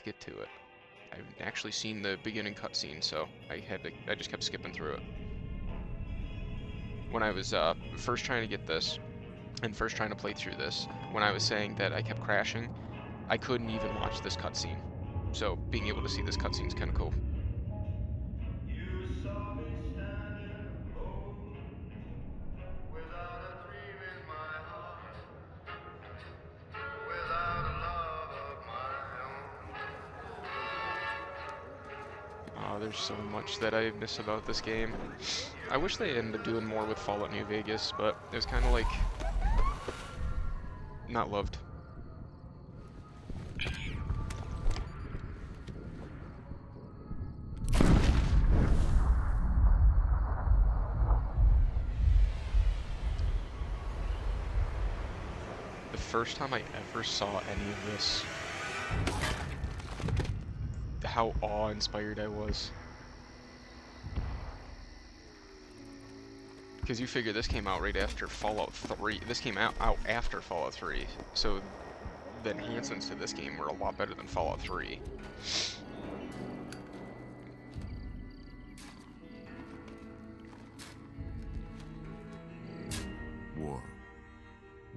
to get to it. I've actually seen the beginning cutscene, so I just kept skipping through it. When I was first trying to get this, and first trying to play through this, when I was saying that I kept crashing, I couldn't even watch this cutscene. So being able to see this cutscene is kind of cool. Oh, there's so much that I miss about this game. I wish they ended up doing more with Fallout New Vegas, but it was kind of like not loved. The first time I ever saw any of this, how awe-inspired I was. Because you figure this came out right after Fallout 3. This came out after Fallout 3, so the enhancements to this game were a lot better than Fallout 3. War.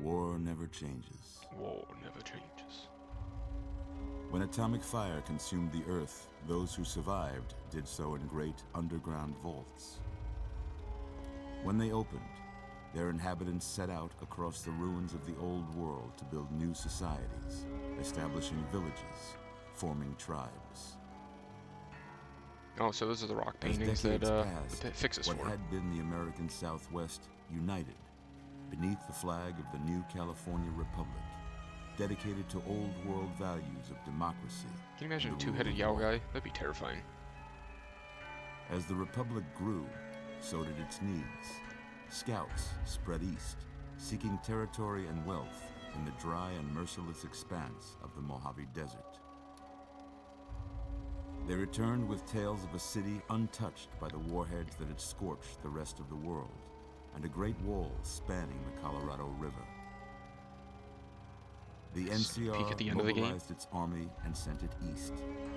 War never changes. War never changes. When atomic fire consumed the Earth, those who survived did so in great underground vaults. When they opened, their inhabitants set out across the ruins of the old world to build new societies, establishing villages, forming tribes. Oh, so those are the rock As paintings decades that passed, fix us what for. had been the American Southwest united beneath the flag of the new California Republic, dedicated to old world values of democracy. Can you imagine a and the rule two-headed of Yao law. guy? That'd be terrifying. As the Republic grew, so did its needs. Scouts spread east, seeking territory and wealth in the dry and merciless expanse of the Mojave Desert. They returned with tales of a city untouched by the warheads that had scorched the rest of the world, and a great wall spanning the Colorado River. The Peek NCR at the end of the game. mobilized its army and sent it east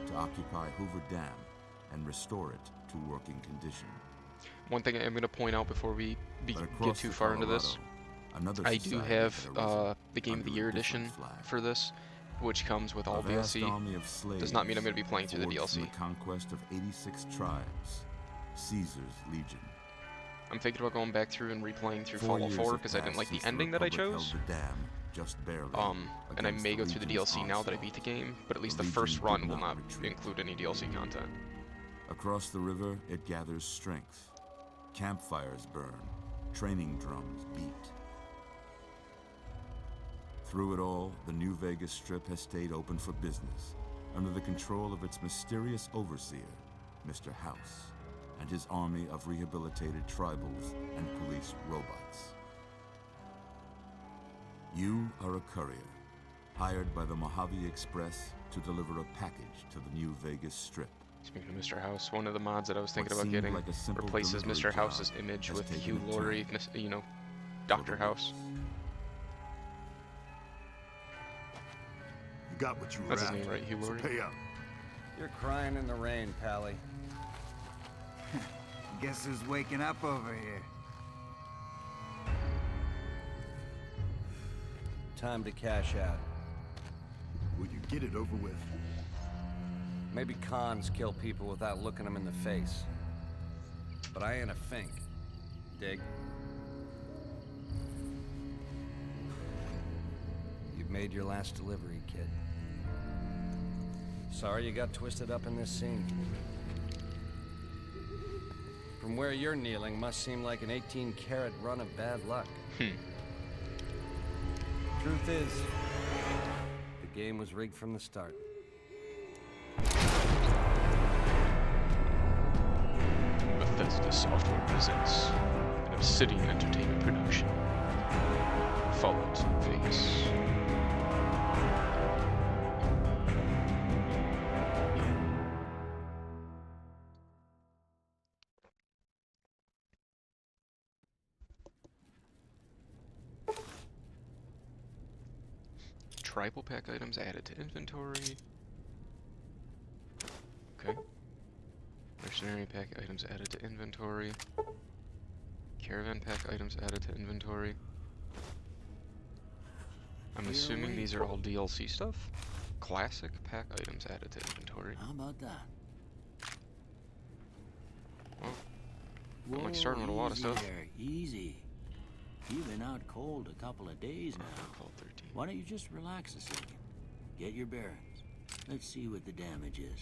to occupy Hoover Dam and restore it to working condition. One thing I'm going to point out before we But get across too the far into this, Colorado, another I do society have had arisen the Game of the under a Year different edition flag. for this, which comes with all A vast DLC. army of slaves Does not mean I'm going to be playing through the forged from DLC. the conquest of 86 tribes, Caesar's Legion. I'm thinking about going back through and replaying through 4 Fallout years 4 have because I didn't like passed the since ending that I Republic chose. held the dam just barely And I against may the go through the Legion's DLC now that I onslaught. beat the game, but at least The the first Legion run did will not not retreat. include any DLC content. Across the river, it gathers strength. Campfires burn, training drums beat. Through it all, the New Vegas Strip has stayed open for business, under the control of its mysterious overseer, Mr. House, and his army of rehabilitated tribals and police robots. You are a courier, hired by the Mojave Express to deliver a package to the New Vegas Strip. Speaking of Mr. House, one of the mods that I was thinking What about seemed getting like a simple replaces delivery Mr. House's job image has with taken Hugh a Laurie, turn you know, for Dr. the House. worse. You got what you were That's his after, name, right? Hugh so Laurie? pay up. You're crying in the rain, Pally. Guess who's waking up over here? Time to cash out. Will you get it over with? Maybe cons kill people without looking them in the face. But I ain't a fink. Dig? You've made your last delivery, kid. Sorry you got twisted up in this scene. From where you're kneeling must seem like an 18-carat run of bad luck. Truth is, the game was rigged from the start. Bethesda Software presents an Obsidian Entertainment production. Fallout Vegas. Tribal pack items added to inventory. Mercenary pack items added to inventory. Caravan pack items added to inventory. I'm assuming these are all DLC stuff. Classic pack items added to inventory. How about that? Well, I'm like starting with a lot of stuff. There, easy. You've been out cold a couple of days now. Call 13. Why don't you just relax a second? Get your bearings. Let's see what the damage is.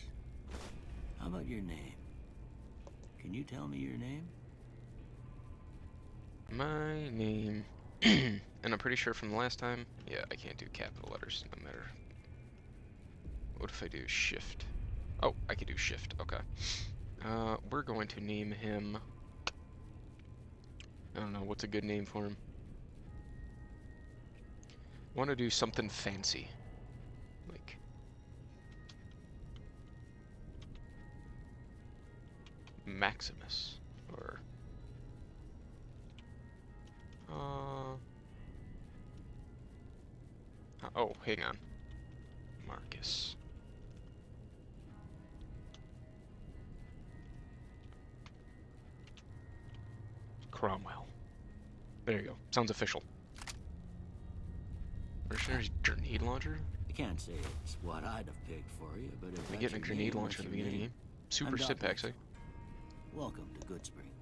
How about your name? Can you tell me your name? My name, and I'm pretty sure from the last time, yeah, I can't do capital letters, no matter. What if I do shift? Oh, I could do shift, okay. We're going to name him, I don't know, what's a good name for him? I want to do something fancy, like, Maximus, or, oh, hang on. Marcus. Cromwell. There you go. Sounds official. Mercenary's grenade launcher? I can't say it's what I'd have picked for you, but if I'm getting a grenade launcher at the beginning of the game. Super stim packs, eh? Welcome to Good Springs.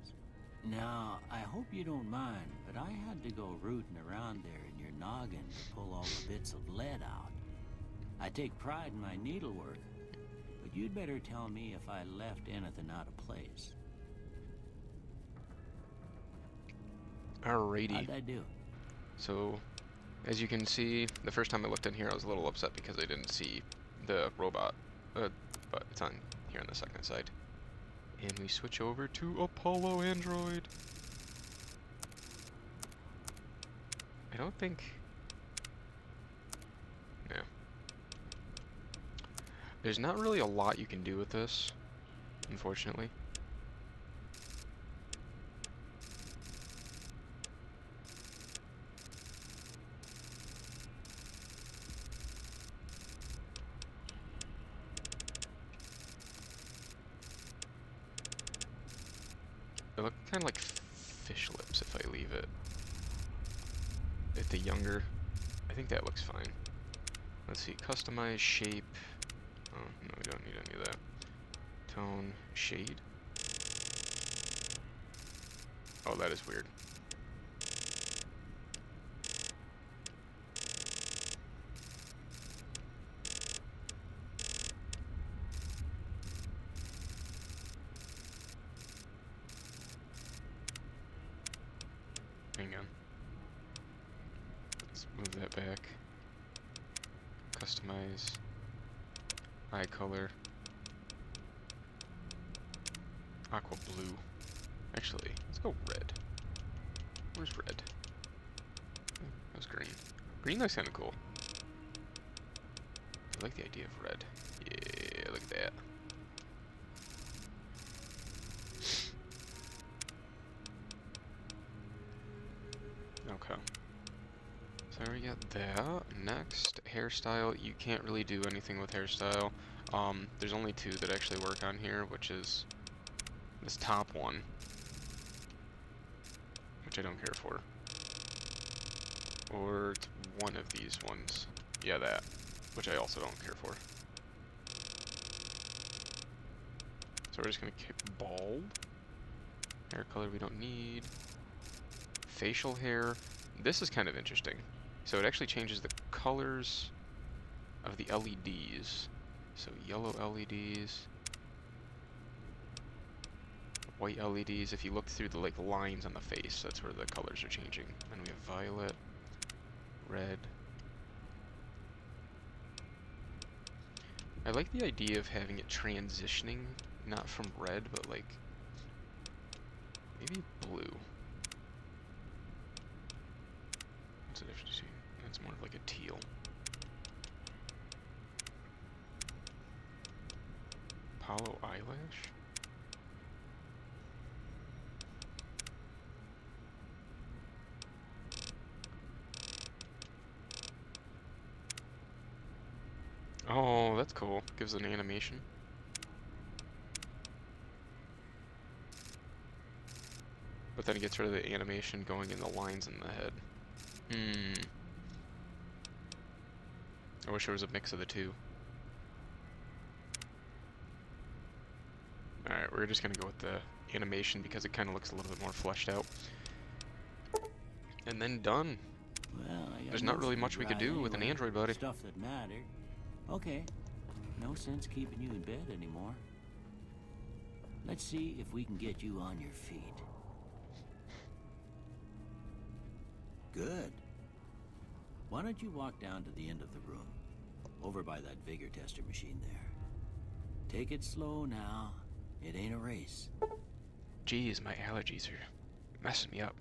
Now, I hope you don't mind, but I had to go rooting around there in your noggin to pull all the bits of lead out. I take pride in my needlework, but you'd better tell me if I left anything out of place. Alrighty. How'd I do? So, as you can see, the first time I looked in here, I was a little upset because I didn't see the robot, but it's on here on the second side. And we switch over to Apollo Android. I don't think... Yeah. There's not really a lot you can do with this, unfortunately. They look kind of like fish lips if I leave it at the younger. I think that looks fine. Let's see, customize shape. Oh, no, we don't need any of that. Tone, shade. Oh, that is weird. Hang on. Let's move that back. Customize. Eye color. Aqua blue. Actually, let's go red. Where's red? Oh, that was green. Green looks kind of cool. I like the idea of red. Yeah, look at that. Okay. So we got that. Next, hairstyle. You can't really do anything with hairstyle. There's only two that actually work on here, which is this top one, which I don't care for. Or it's one of these ones. Yeah, that, which I also don't care for. So we're just gonna keep bald. Hair color we don't need. Facial hair. This is kind of interesting. So it actually changes the colors of the LEDs. So yellow LEDs, white LEDs. If you look through the like lines on the face, that's where the colors are changing. And we have violet, red. I like the idea of having it transitioning, not from red, but like maybe blue. What's the difference between? It's more of like a teal. Apollo eyelash? Oh, that's cool. Gives an animation. but then it gets rid of the animation going in the lines in the head. I wish there was a mix of the two. Alright, we're just gonna go with the animation because it kind of looks a little bit more fleshed out. And then done. Well, I got There's not most really of much it we could right do with an anyway. Android, buddy. Stuff that mattered. Okay. No sense keeping you in bed anymore. Let's see if we can get you on your feet. Good. Why don't you walk down to the end of the room, over by that vigor tester machine there. Take it slow now. It ain't a race. Geez, my allergies are messing me up.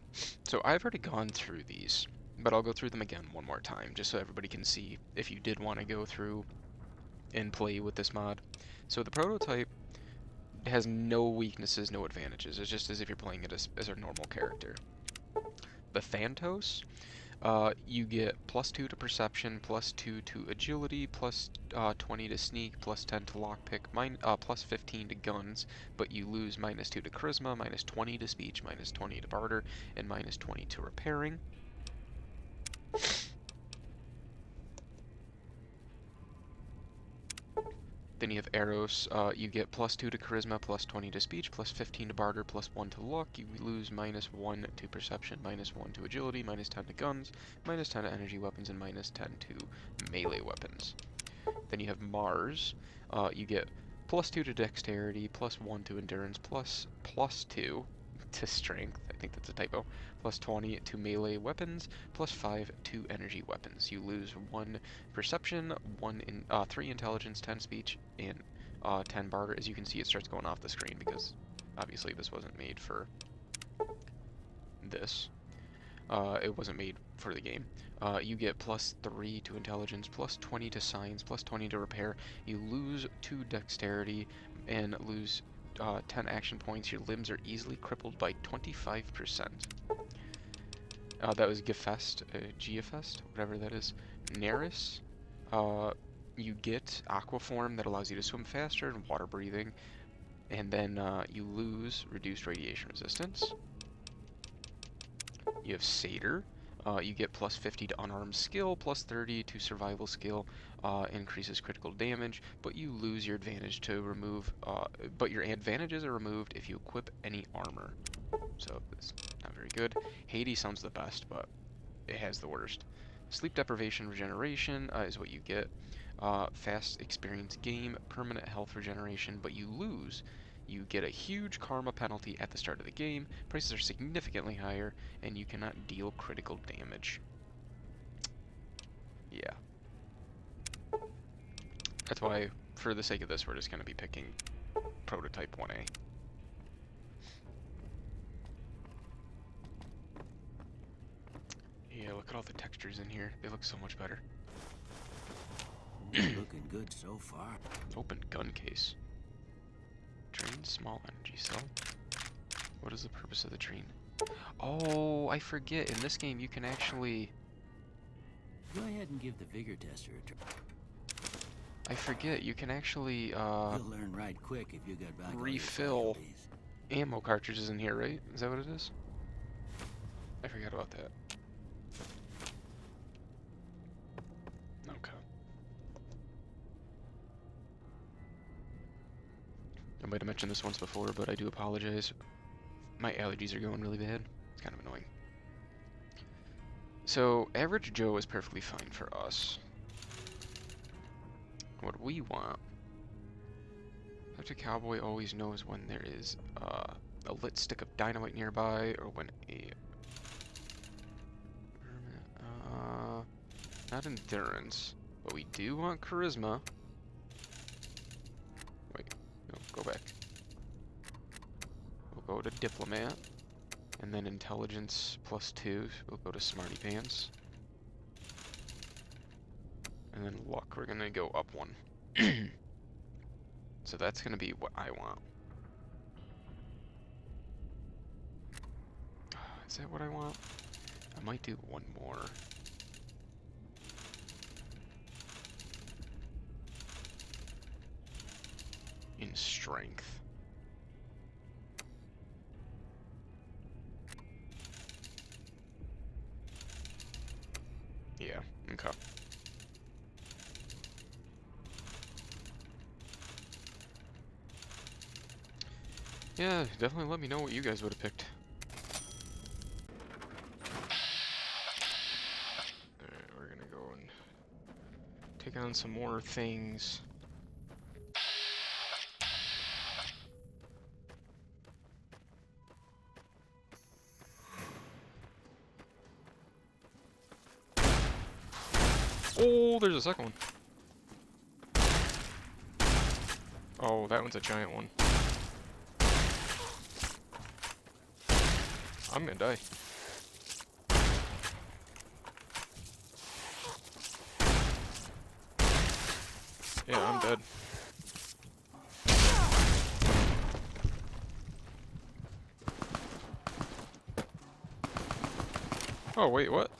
So I've already gone through these, but I'll go through them again one more time, just so everybody can see if you did want to go through and play with this mod. So the prototype has no weaknesses, no advantages. It's just as if you're playing it as a normal character. The Phantos, you get +2 to perception, +2 to agility, +20 to sneak, +10 to lockpick, +15 to guns, but you lose -2 to charisma, -20 to speech, -20 to barter, and -20 to repairing. Then you have Eros, you get +2 to charisma, +20 to speech, +15 to barter, +1 to luck. You lose -1 to perception, -1 to agility, -10 to guns, -10 to energy weapons, and -10 to melee weapons. Then you have Mars, you get +2 to dexterity, +1 to endurance, +2 to strength, I think that's a typo, +20 to melee weapons, +5 to energy weapons. You lose 1 perception, 3 intelligence, 10 speech, and 10 barter. As you can see, it starts going off the screen because obviously this wasn't made for this. It wasn't made for the game. You get +3 to intelligence, +20 to science, +20 to repair. You lose 2 dexterity and lose 10 action points. Your limbs are easily crippled by 25%. That was Giafest, whatever that is. Neris, you get Aquaform that allows you to swim faster and water breathing. And then you lose reduced radiation resistance. You have Satyr. You get +50 to unarmed skill, +30 to survival skill, increases critical damage, but you lose your advantage to remove, but your advantages are removed if you equip any armor. So it's not very good. Hades sounds the best, but it has the worst. Sleep deprivation regeneration is what you get. Fast experience game, permanent health regeneration, but you lose. You get a huge karma penalty at the start of the game, prices are significantly higher, and you cannot deal critical damage. Yeah. That's why, for the sake of this, we're just going to be picking Prototype 1A. Yeah, look at all the textures in here. They look so much better. Looking good so far. Open gun case. Drain small energy cell. What is the purpose of the drain? Oh, I forget. In this game, you can actually... Go ahead and give the vigor tester a try. I forget. You can actually You'll learn right quick if you get back on your refill faculties. ammo cartridges in here, right? Is that what it is? I forgot about that. Okay. I might have mentioned this once before, but I do apologize. My allergies are going really bad. It's kind of annoying. So, average Joe is perfectly fine for us. What we want... Such a cowboy always knows when there is a lit stick of dynamite nearby, or when a... not endurance, but we do want charisma. Wait, no, go back. We'll go to diplomat, and then intelligence +2. We'll go to smarty pants, and then luck. We're gonna go up 1. So that's gonna be what I want. Is that what I want? I might do one more. In strength. Yeah, definitely let me know what you guys would have picked. Alright, we're gonna go and take on some more things. Oh, there's a second one. Oh, that one's a giant one. I'm gonna die. Yeah, I'm dead. Oh, wait, what?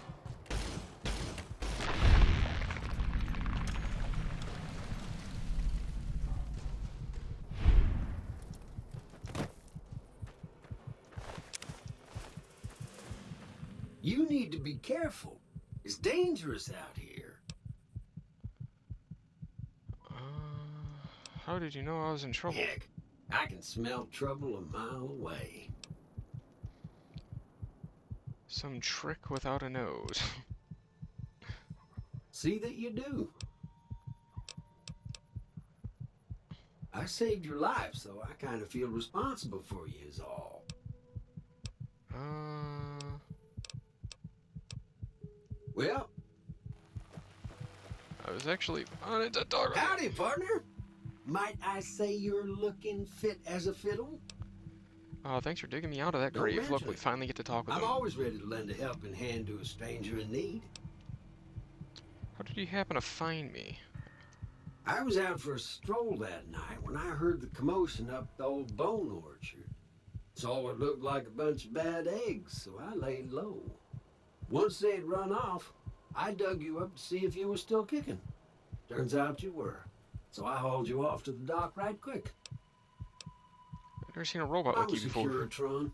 You need to be careful. It's dangerous out here. How did you know I was in trouble? Heck, I can smell trouble a mile away. Some trick without a nose. See that you do. I saved your life, so I kind of feel responsible for you is all. Well, I was actually on it to talk. howdy, partner. Might I say you're looking fit as a fiddle? Oh, thanks for digging me out of that Don't grave. Look, mention we it. finally get to talk with I'm him. always ready to lend a helping hand to a stranger in need. How did you happen to find me? I was out for a stroll that night when I heard the commotion up the old bone orchard. Saw what looked like a bunch of bad eggs, so I laid low. Once they had run off, I dug you up to see if you were still kicking. Turns out you were, so I hauled you off to the dock right quick. I've never seen a robot I'm like a you before. Securitron,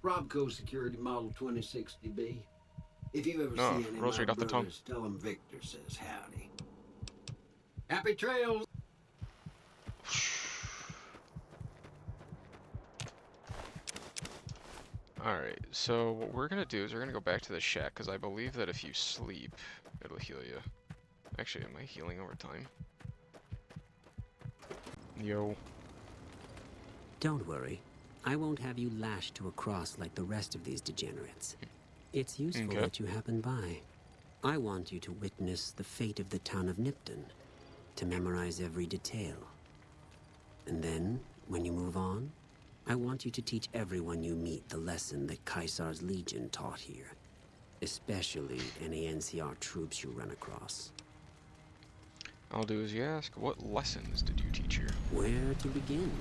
Robco Security Model 2060B. If you ever Oh, see any rolls of right my off the tongue. brothers, tell them Victor says howdy. Happy trails! Alright, so what we're gonna do is we're gonna go back to the shack, because I believe that if you sleep, it'll heal you. Actually, am I healing over time? Yo. Don't worry. I won't have you lashed to a cross like the rest of these degenerates. It's useful Okay. that you happen by. I want you to witness the fate of the town of Nipton, to memorize every detail. And then, when you move on, I want you to teach everyone you meet the lesson that Caesar's Legion taught here, especially any NCR troops you run across. I'll do as you ask. What lessons did you teach here? Where to begin?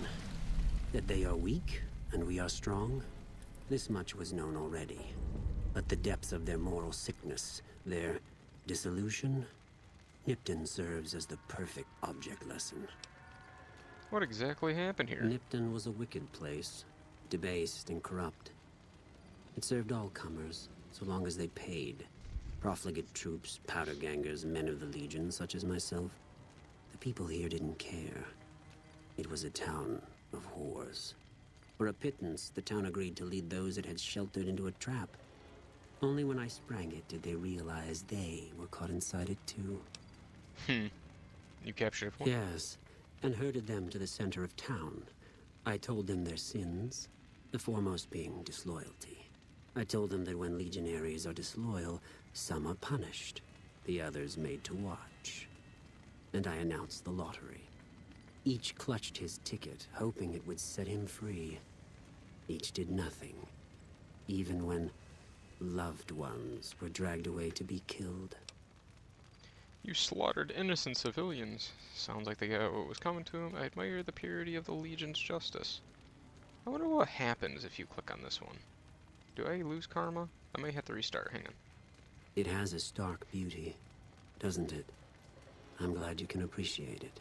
That they are weak, and we are strong? This much was known already. But the depth of their moral sickness, their dissolution, Nipton serves as the perfect object lesson. What exactly happened here? Nipton was a wicked place, debased and corrupt. It served all comers, so long as they paid. Profligate troops, powder gangers, men of the Legion, such as myself. The people here didn't care. It was a town of whores. For a pittance, the town agreed to lead those it had sheltered into a trap. Only when I sprang it did they realize they were caught inside it too. You captured one? Yes, and herded them to the center of town. I told them their sins, the foremost being disloyalty. I told them that when legionaries are disloyal, some are punished, the others made to watch. And I announced the lottery. Each clutched his ticket, hoping it would set him free. Each did nothing, even when loved ones were dragged away to be killed. You slaughtered innocent civilians. Sounds like they got what was coming to them. I admire the purity of the Legion's justice. I wonder what happens if you click on this one. Do I lose karma? I may have to restart. Hang on. It has a stark beauty, doesn't it? I'm glad you can appreciate it.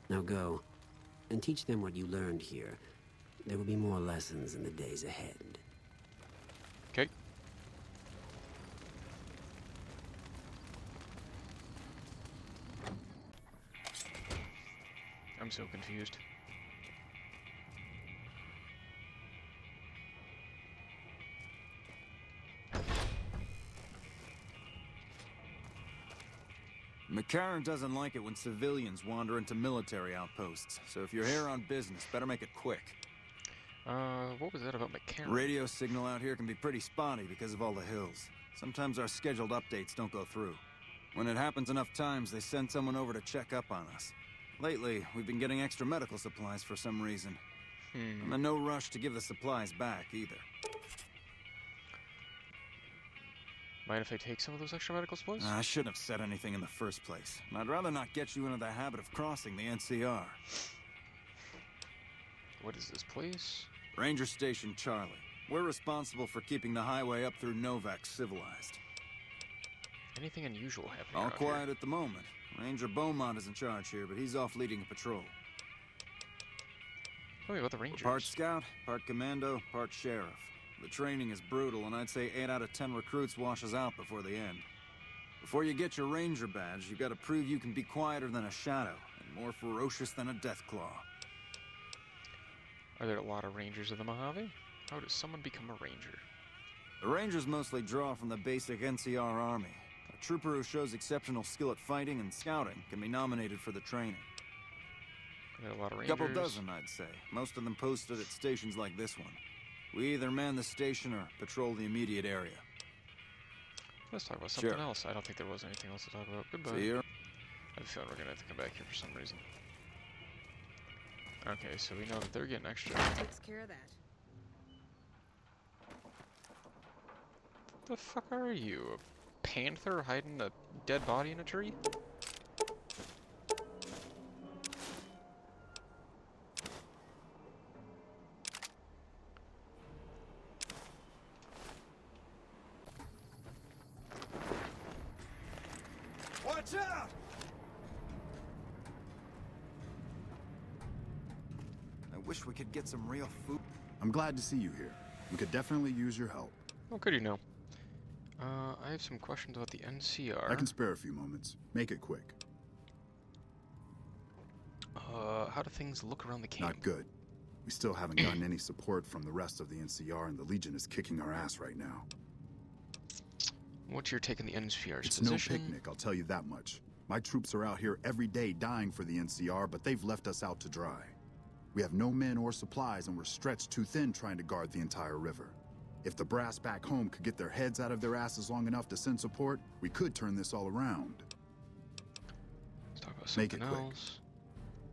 Now go, and teach them what you learned here. There will be more lessons in the days ahead. Okay. I'm so confused. McCarran doesn't like it when civilians wander into military outposts, so if you're here on business, better make it quick. What was that about McCarran? Radio signal out here can be pretty spotty because of all the hills. Sometimes our scheduled updates don't go through. When it happens enough times, they send someone over to check up on us. Lately, we've been getting extra medical supplies for some reason. I'm in no rush to give the supplies back, either. Mind if I take some of those extra medical supplies? I shouldn't have said anything in the first place. I'd rather not get you into the habit of crossing the NCR. What is this place? Ranger Station Charlie. We're responsible for keeping the highway up through Novak civilized. Anything unusual happening All out quiet here? at the moment. Ranger Beaumont is in charge here, but he's off leading a patrol. Tell me about the Rangers. Part scout, part commando, part sheriff. The training is brutal, and I'd say 8 out of 10 recruits washes out before the end. Before you get your ranger badge, you gotta prove you can be quieter than a shadow, and more ferocious than a deathclaw. Are there a lot of Rangers in the Mojave? How does someone become a Ranger? The rangers mostly draw from the basic NCR army. A trooper who shows exceptional skill at fighting and scouting can be nominated for the training. Are there a lot of A Rangers? couple dozen, I'd say. Most of them posted at stations like this one. We either man the station or patrol the immediate area. Let's talk about something Sure. else. I don't think there was anything else to talk about. Goodbye. See you. I have a feeling we're gonna have to come back here for some reason. Okay, so we know that they're getting extra. Takes care of that. The fuck are you? A panther hiding a dead body in a tree? Watch out! I wish we could get some real food. I'm glad to see you here. We could definitely use your help. Oh, good you know. I have some questions about the NCR. I can spare a few moments. Make it quick. How do things look around the camp? Not good. We still haven't gotten any support from the rest of the NCR, and the Legion is kicking our ass right now. What's your take on the NCR's It's position? no picnic, I'll tell you that much. My troops are out here every day dying for the NCR, but they've left us out to dry. We have no men or supplies, and we're stretched too thin trying to guard the entire river. If the brass back home could get their heads out of their asses long enough to send support, we could turn this all around. Let's talk about Make something it quick. else.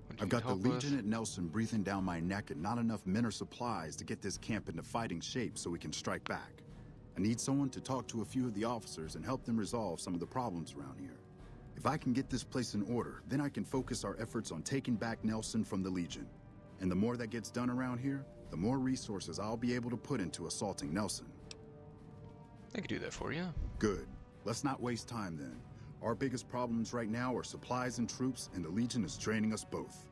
What do you I've got need the help with? Legion at Nelson breathing down my neck and not enough men or supplies to get this camp into fighting shape so we can strike back. I need someone to talk to a few of the officers and help them resolve some of the problems around here. If I can get this place in order, then I can focus our efforts on taking back Nelson from the Legion. And the more that gets done around here, the more resources I'll be able to put into assaulting Nelson. I could do that for you. Good. Let's not waste time then. Our biggest problems right now are supplies and troops, and the Legion is draining us both.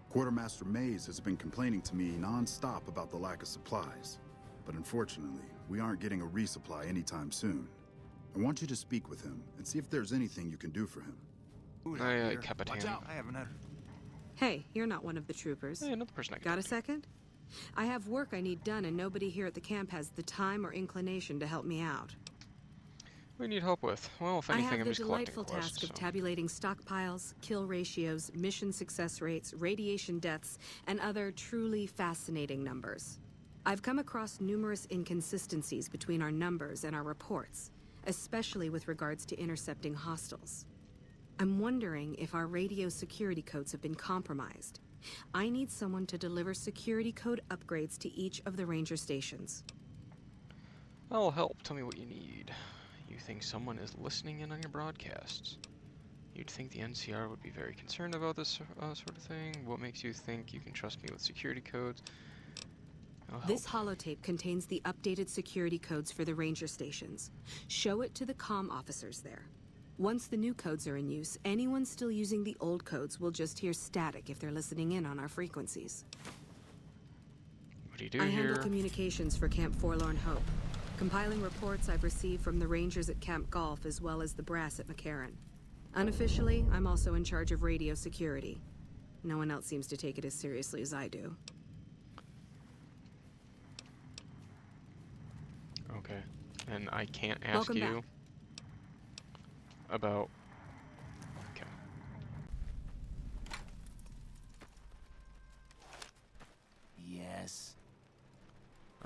Quartermaster Mays has been complaining to me non-stop about the lack of supplies. But unfortunately, we aren't getting a resupply anytime soon. I want you to speak with him and see if there's anything you can do for him. Aye, Capitan. Watch out! I haven't had. Hey, you're not one of the troopers. Hey, another person I can Got a talk to. second? I have work I need done, and nobody here at the camp has the time or inclination to help me out. We need help with. Well, if I anything, have I'm the just collecting delightful quests. task of So. tabulating stockpiles, kill ratios, mission success rates, radiation deaths, and other truly fascinating numbers. I've come across numerous inconsistencies between our numbers and our reports, especially with regards to intercepting hostiles. I'm wondering if our radio security codes have been compromised. I need someone to deliver security code upgrades to each of the ranger stations. I'll help. Tell me what you need. You think someone is listening in on your broadcasts? You'd think the NCR would be very concerned about this sort of thing. What makes you think you can trust me with security codes? I'll help. This holotape contains the updated security codes for the ranger stations. Show it to the comm officers there. Once the new codes are in use, anyone still using the old codes will just hear static if they're listening in on our frequencies. What do you do I here? handle communications for Camp Forlorn Hope, compiling reports I've received from the rangers at Camp Golf as well as the brass at McCarran. Unofficially, I'm also in charge of radio security. No one else seems to take it as seriously as I do. Okay. And I can't ask Welcome you back. about... Okay.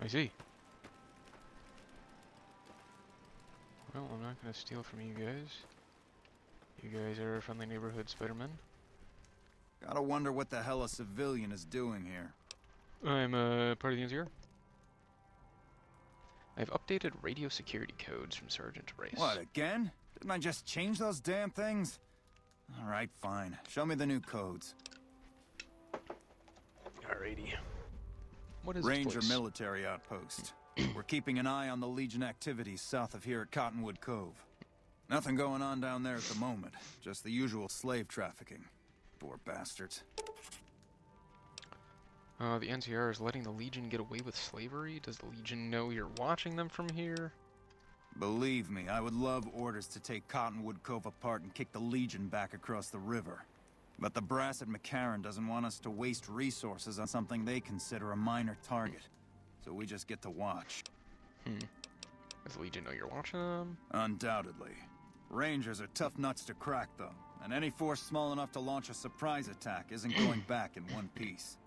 I see. Well, I'm not gonna steal from you guys. You guys are friendly neighborhood Spider-Man. Gotta wonder what the hell a civilian is doing here. I'm part of the NCR. I've updated radio security codes from Sergeant Rice. What, again? Didn't I just change those damn things? Alright, fine. Show me the new codes. Alrighty. What is Ranger this place? military outpost. We're keeping an eye on the Legion activities south of here at Cottonwood Cove. Nothing going on down there at the moment. Just the usual slave trafficking. Poor bastards. The NCR is letting the Legion get away with slavery? Does the Legion know you're watching them from here? Believe me, I would love orders to take Cottonwood Cove apart and kick the Legion back across the river. But the brass at McCarran doesn't want us to waste resources on something they consider a minor target. So we just get to watch. Does the Legion know you're watching them? Undoubtedly. Rangers are tough nuts to crack, though. And any force small enough to launch a surprise attack isn't going back in one piece.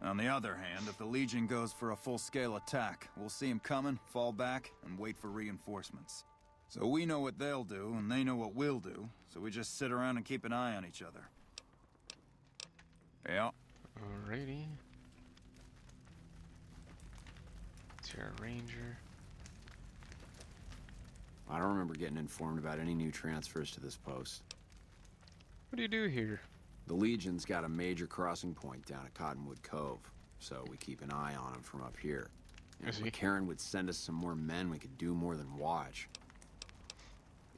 On the other hand, if the Legion goes for a full-scale attack, we'll see them coming, fall back, and wait for reinforcements. So we know what they'll do, and they know what we'll do, so we just sit around and keep an eye on each other. Yeah. Alrighty. It's your Ranger. I don't remember getting informed about any new transfers to this post. What do you do here? The Legion's got a major crossing point down at Cottonwood Cove, so we keep an eye on them from up here. And if McCarran would send us some more men, we could do more than watch.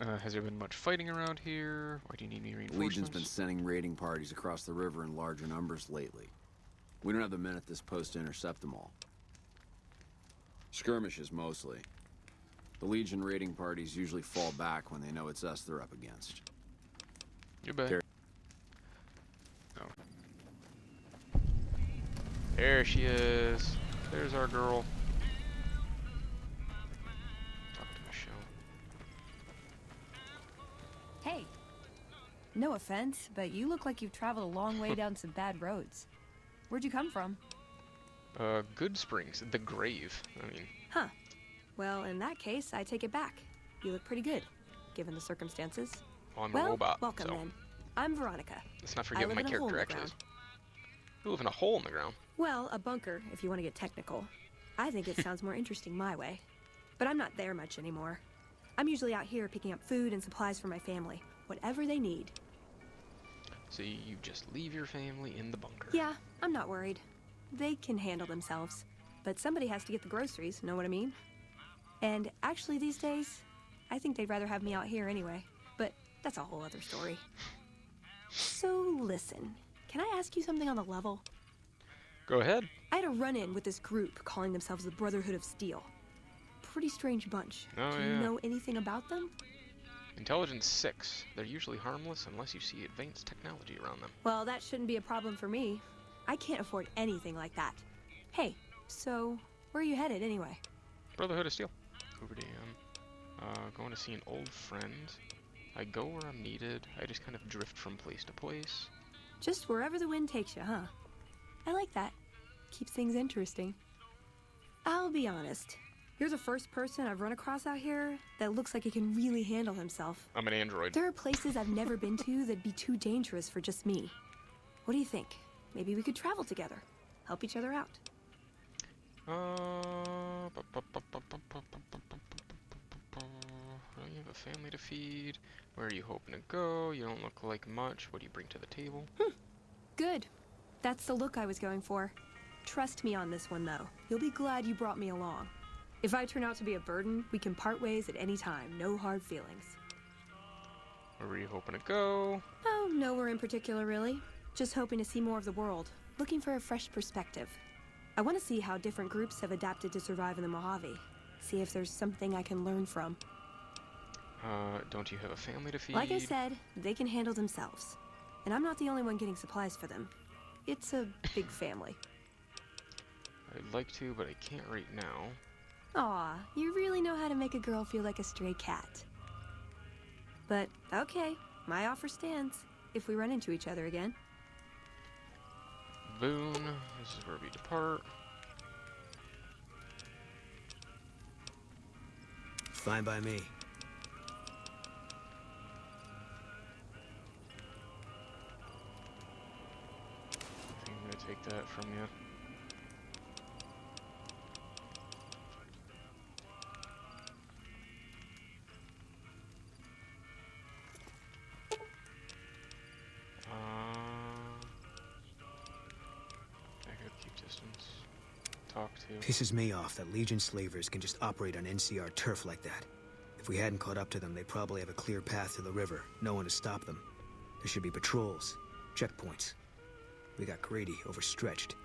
Has there been much fighting around here? Why do you need me reinforcements? The Legion's been sending raiding parties across the river in larger numbers lately. We don't have the men at this post to intercept them all. Skirmishes, mostly. The Legion raiding parties usually fall back when they know it's us they're up against. You bet. Oh. There she is. There's our girl. Talk to Michelle. Hey. No offense, but you look like you've traveled a long way down some bad roads. Where'd you come from? Good Springs, the grave. I mean. Huh. Well, in that case, I take it back. You look pretty good, given the circumstances. Well, I'm a robot, welcome so. then. I'm Veronica. Let's not forget what my character actually is. You live in a hole in the ground. Well, a bunker, if you want to get technical. I think it sounds more interesting my way. But I'm not there much anymore. I'm usually out here picking up food and supplies for my family. Whatever they need. So you just leave your family in the bunker? Yeah, I'm not worried. They can handle themselves. But somebody has to get the groceries, know what I mean? And actually these days, I think they'd rather have me out here anyway. But that's a whole other story. So listen, can I ask you something on the level? Go ahead. I had a run-in with this group calling themselves the Brotherhood of Steel. Pretty strange bunch. Oh, Do you know anything about them? Intelligence 6. They're usually harmless unless you see advanced technology around them. Well, that shouldn't be a problem for me. I can't afford anything like that. Hey, so where are you headed anyway? Brotherhood of Steel. Hoover Dam. Going to see an old friend. I go where I'm needed. I just kind of drift from place to place. Just wherever the wind takes you, huh? I like that. Keeps things interesting. I'll be honest. You're the first person I've run across out here that looks like he can really handle himself. I'm an android. There are places I've never been to that'd be too dangerous for just me. What do you think? Maybe we could travel together. Help each other out. You have a family to feed. Where are you hoping to go? You don't look like much. What do you bring to the table? Good. That's the look I was going for. Trust me on this one, though. You'll be glad you brought me along. If I turn out to be a burden, we can part ways at any time. No hard feelings. Where were you hoping to go? Oh, nowhere in particular, really. Just hoping to see more of the world. Looking for a fresh perspective. I want to see how different groups have adapted to survive in the Mojave. See if there's something I can learn from. Don't you have a family to feed? Like I said, they can handle themselves. And I'm not the only one getting supplies for them. It's a big family. I'd like to, but I can't right now. Aw, you really know how to make a girl feel like a stray cat. But, okay, my offer stands, if we run into each other again. Boone, this is where we depart. Fine by me. I think I'm gonna take that from you. Keep distance. Talk to. Pisses me off that Legion slavers can just operate on NCR turf like that. If we hadn't caught up to them, they'd probably have a clear path to the river. No one to stop them. There should be patrols, checkpoints. We got greedy, overstretched.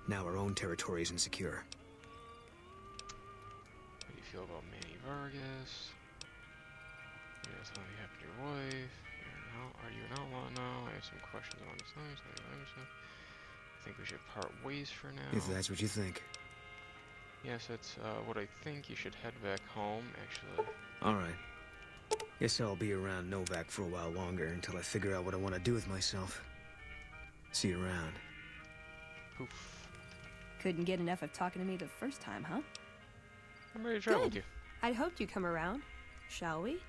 Now our own territory is insecure. How do you feel about Manny Vargas? You know, something happened to your wife. Are you an outlaw now? I have some questions along these lines. I think we should part ways for now. If that's what you think. Yes, that's what I think. You should head back home, actually. Alright. Guess I'll be around Novak for a while longer until I figure out what I want to do with myself. See you around. Poof. Couldn't get enough of talking to me the first time, huh? I'm ready to travel with you. I'd hoped you'd come around. Shall we?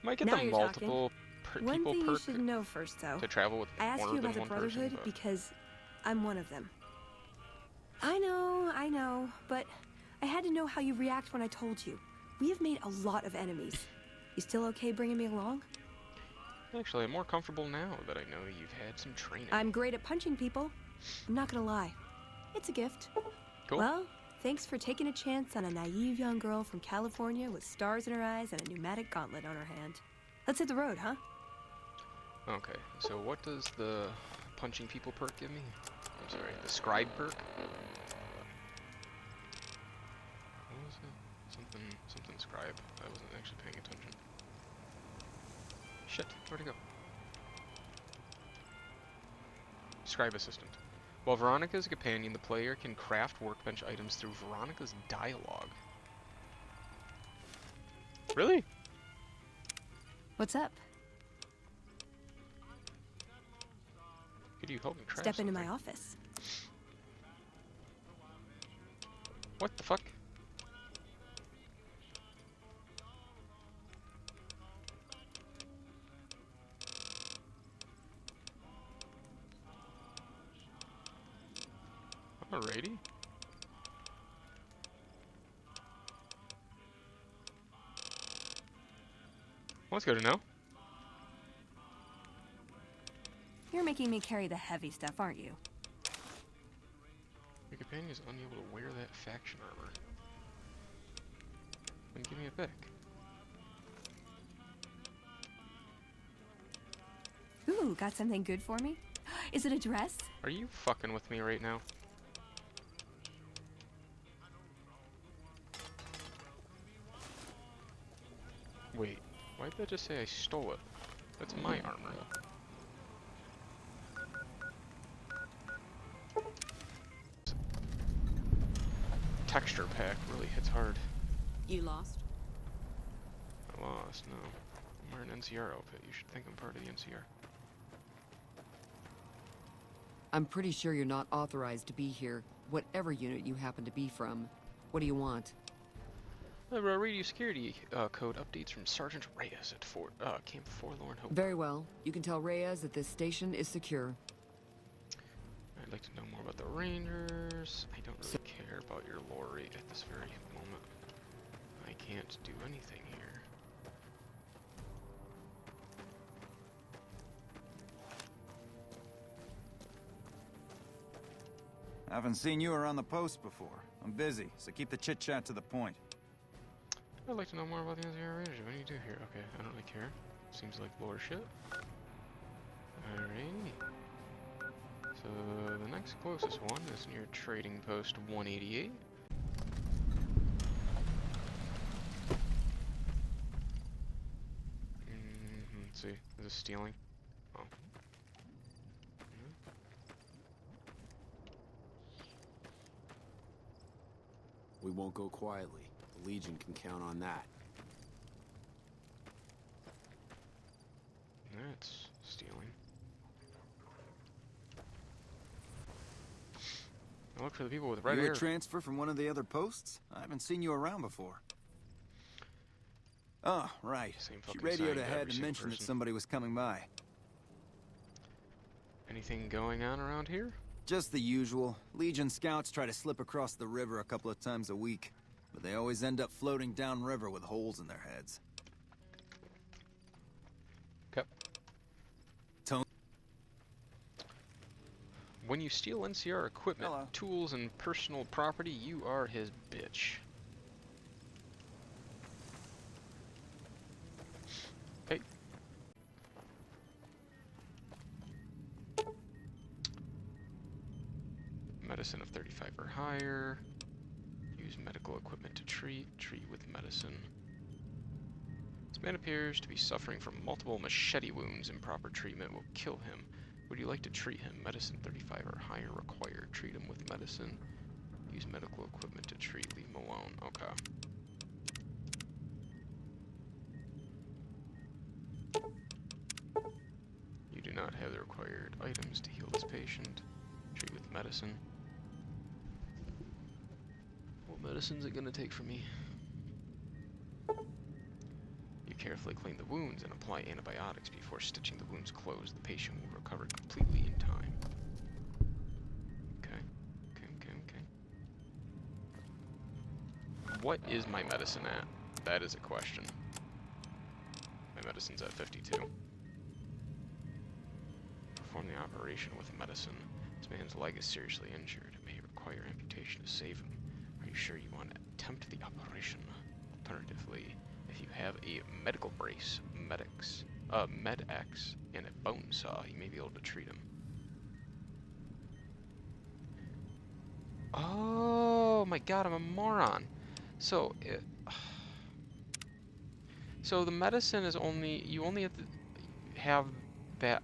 Might get Now the you're multiple One people thing per you should know first, though. to travel with I asked more you than about the one Brotherhood person, but... because I'm one of them. I know, but I had to know how you react when I told you. We have made a lot of enemies. You still okay bringing me along? Actually, I'm more comfortable now that I know you've had some training. I'm great at punching people. I'm not gonna lie. It's a gift. Cool. Well, thanks for taking a chance on a naive young girl from California with stars in her eyes and a pneumatic gauntlet on her hand. Let's hit the road, huh? Okay, so what does the punching people perk give me? I'm sorry, the scribe perk? What was it? Something scribe. I wasn't actually paying attention. Shit, where'd it go? Scribe assistant. While Veronica is a companion, the player can craft workbench items through Veronica's dialogue. Really? What's up? Could you help me craft Step into something? my office. What the fuck? Alrighty. Well, that's good to know. You're making me carry the heavy stuff, aren't you? Your companion is unable to wear that faction armor. Then give me it back. Ooh, got something good for me? Is it a dress? Are you fucking with me right now? Wait, why did that just say I stole it? That's my armor. Texture pack really hits hard. You lost? I lost, no. I'm wearing an NCR outfit. You should think I'm part of the NCR. I'm pretty sure you're not authorized to be here, whatever unit you happen to be from. What do you want? Radio security code updates from Sergeant Reyes at Camp Forlorn Hope. Very well. You can tell Reyes that this station is secure. I'd like to know more about the Rangers. I don't really care about your lore at this very moment. I can't do anything here. I haven't seen you around the post before. I'm busy, so keep the chit-chat to the point. I'd like to know more about the NCR Rangers. What do you do here? Okay, I don't really care. Seems like lore shit. Alrighty. So the next closest one is near Trading Post 188. Let's see. Is this stealing? Oh. We won't go quietly. The Legion can count on that. That's stealing. I look for the people with red You hair. a transfer from one of the other posts? I haven't seen you around before. Oh, right. Same She fucking radioed saying to ahead every and single mentioned that person. somebody was coming by. Anything going on around here? Just the usual. Legion scouts try to slip across the river a couple of times a week, but they always end up floating downriver with holes in their heads. Okay. Tone. When you steal NCR equipment, Hello. tools, and personal property, you are his bitch. Okay. Medicine of 35 or higher. Use medical equipment to treat. Treat with medicine. This man appears to be suffering from multiple machete wounds. Improper treatment will kill him. Would you like to treat him? Medicine 35 or higher required. Treat him with medicine. Use medical equipment to treat. Leave him alone. Okay. You do not have the required items to heal this patient. Treat with medicine. What medicine's it gonna take from me? You carefully clean the wounds and apply antibiotics before stitching the wounds closed. The patient will recover completely in time. Okay. What is my medicine at? That is a question. My medicine's at 52. Perform the operation with medicine. This man's leg is seriously injured. It may require amputation to save him. Are you sure you want to attempt the operation? Alternatively, if you have a medical brace, Med-X, and a bone saw, you may be able to treat him. Oh my god, I'm a moron. So, so the medicine is only, you only have to have that.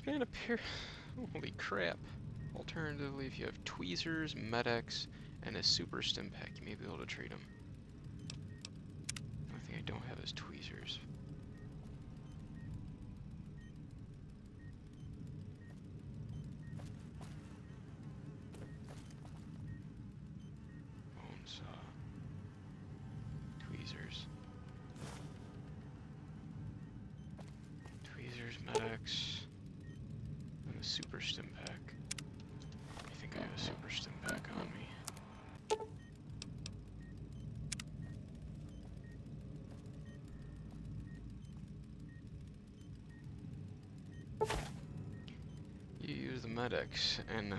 Man appear. Holy crap. Alternatively, if you have tweezers, Med-X, and a super stim pack, you may be able to treat him. The only thing I don't have is tweezers. Bone saw. Tweezers. Tweezers, Med-X. Super stim pack. I think I have a super stim pack on me. You use the Med-X and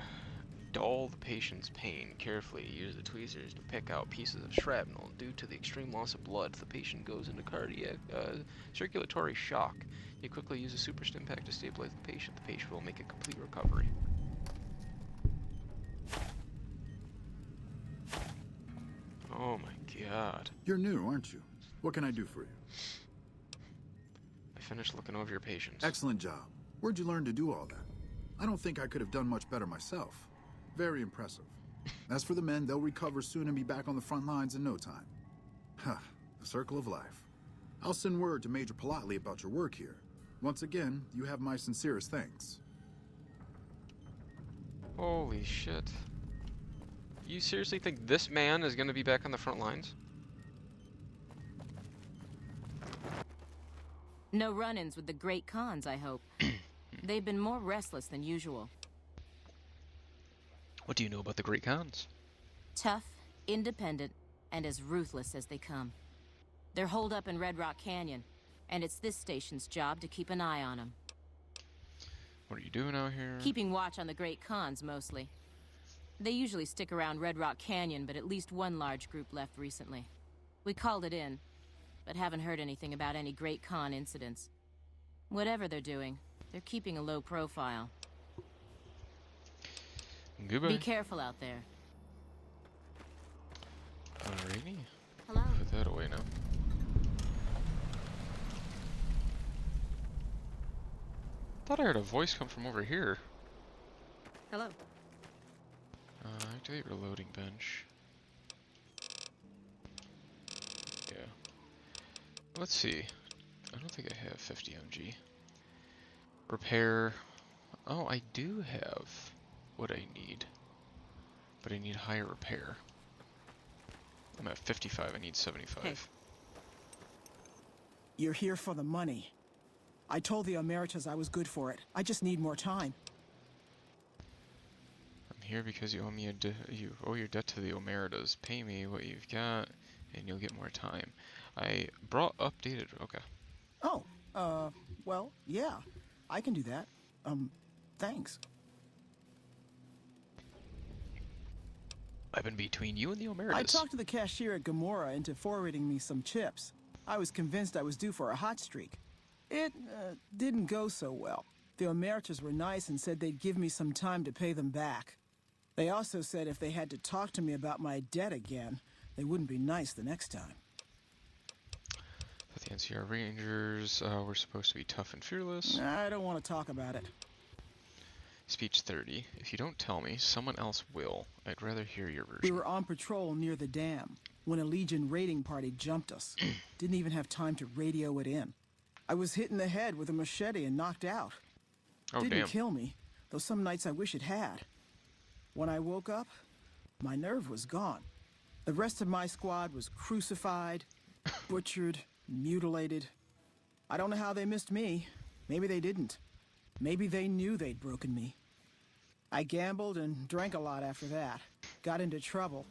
dull the patient's pain. Carefully use the tweezers to pick out pieces of shrapnel. Due to the extreme loss of blood, the patient goes into cardiac circulatory shock. You quickly use a super stim pack to stabilize the patient. The patient will make a complete recovery. Oh my god. You're new, aren't you? What can I do for you? I finished looking over your patients. Excellent job. Where'd you learn to do all that? I don't think I could have done much better myself. Very impressive. As for the men, they'll recover soon and be back on the front lines in no time. Huh, the circle of life. I'll send word to Major Politely about your work here. Once again, you have my sincerest thanks. Holy shit. You seriously think this man is going to be back on the front lines? No run-ins with the Great Khans, I hope. They've been more restless than usual. What do you know about the Great Khans? Tough, independent, and as ruthless as they come. They're holed up in Red Rock Canyon, and it's this station's job to keep an eye on them. What are you doing out here? Keeping watch on the Great Khans, mostly. They usually stick around Red Rock Canyon, but at least one large group left recently. We called it in, but haven't heard anything about any Great Khan incidents. Whatever they're doing, they're keeping a low profile. Goodbye. Be careful out there. Alrighty. Hello. Put that away now. Thought I heard a voice come from over here. Hello. Activate reloading bench. Yeah. Let's see. I don't think I have 50 mg. Repair. Oh, I do have what I need. But I need higher repair. I'm at 55, I need 75. Hey. You're here for the money. I told the Emeritus I was good for it. I just need more time. I'm here because you owe me you owe your debt to the Emeritus. Pay me what you've got, and you'll get more time. I brought updated. Okay. Oh, well, yeah. I can do that. Thanks. I've been between you and the Emeritus. I talked to the cashier at Gamora into forwarding me some chips. I was convinced I was due for a hot streak. It, didn't go so well. The Emeritus were nice and said they'd give me some time to pay them back. They also said if they had to talk to me about my debt again, they wouldn't be nice the next time. But the NCR Rangers were supposed to be tough and fearless. I don't want to talk about it. Speech 30. If you don't tell me, someone else will. I'd rather hear your version. We were on patrol near the dam when a Legion raiding party jumped us. Didn't even have time to radio it in. I was hit in the head with a machete and knocked out. Oh, Didn't damn. kill me, though some nights I wish it had. When I woke up, my nerve was gone. The rest of my squad was crucified, butchered, mutilated. I don't know how they missed me. Maybe they didn't. Maybe they knew they'd broken me. I gambled and drank a lot after that. Got into trouble.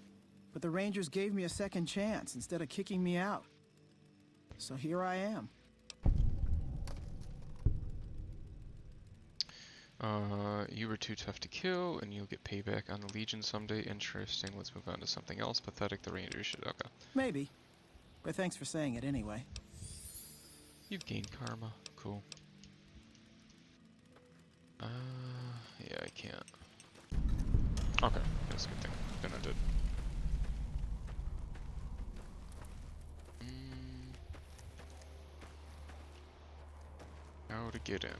But the Rangers gave me a second chance instead of kicking me out. So here I am. You were too tough to kill, and you'll get payback on the Legion someday. Interesting. Let's move on to something else. Pathetic. The Rangers should. Okay. Maybe. But thanks for saying it anyway. You've gained karma. Cool. Yeah, I can't. Okay, that's a good thing. Then I did. How to get in.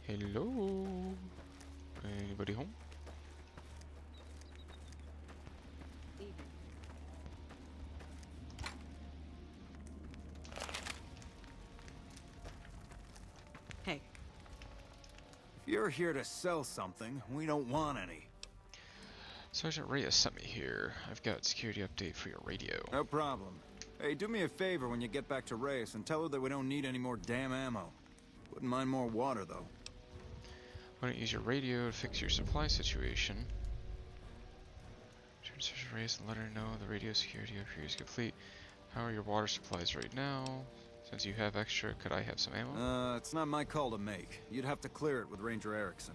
Hello? Anybody home? Hey. If you're here to sell something, we don't want any. Sergeant Reyes sent me here. I've got security update for your radio. No problem. Hey, do me a favor when you get back to Reyes and tell her that we don't need any more damn ammo. Wouldn't mind more water, though. Why don't you use your radio to fix your supply situation? Turn to Sergeant Reyes and let her know the radio security upgrade is complete. How are your water supplies right now? Since you have extra, could I have some ammo? It's not my call to make. You'd have to clear it with Ranger Erickson.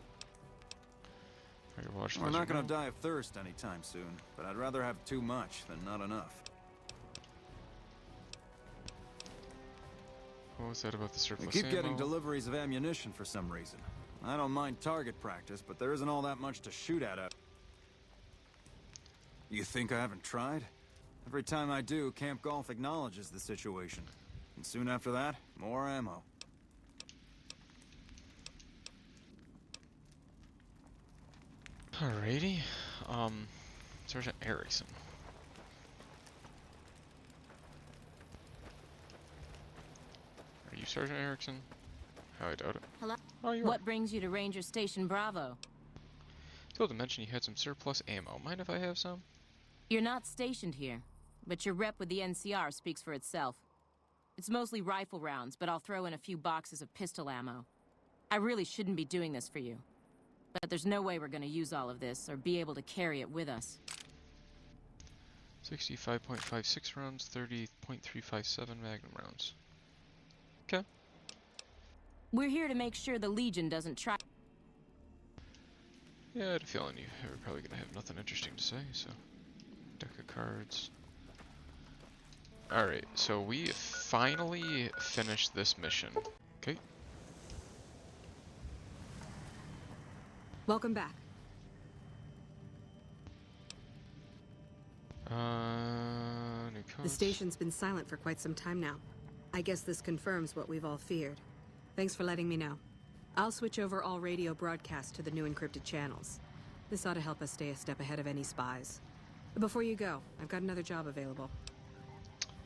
Are your water We're supplies not right gonna now? die of thirst anytime soon, but I'd rather have too much than not enough. What was that about the We surplus keep ammo? getting deliveries of ammunition for some reason. I don't mind target practice, but there isn't all that much to shoot at. You think I haven't tried? Every time I do, Camp Golf acknowledges the situation. And soon after that, more ammo. Alrighty. Sergeant Erickson. Are you Sergeant Erickson? I doubt it. Hello? Oh, you What brings you to Ranger Station Bravo? Told to mention you had some surplus ammo. Mind if I have some? You're not stationed here, but your rep with the NCR speaks for itself. It's mostly rifle rounds, but I'll throw in a few boxes of pistol ammo. I really shouldn't be doing this for you, but there's no way we're gonna use all of this or be able to carry it with us. 65.56 rounds, 30.357 Magnum rounds. Okay. We're here to make sure the Legion doesn't try. Yeah, I had a feeling you were probably gonna have nothing interesting to say, so. Deck of cards. Alright, so we finally finished this mission. Okay. Welcome back. New The station's been silent for quite some time now. I guess this confirms what we've all feared. Thanks for letting me know. I'll switch over all radio broadcasts to the new encrypted channels. This ought to help us stay a step ahead of any spies. Before you go, I've got another job available.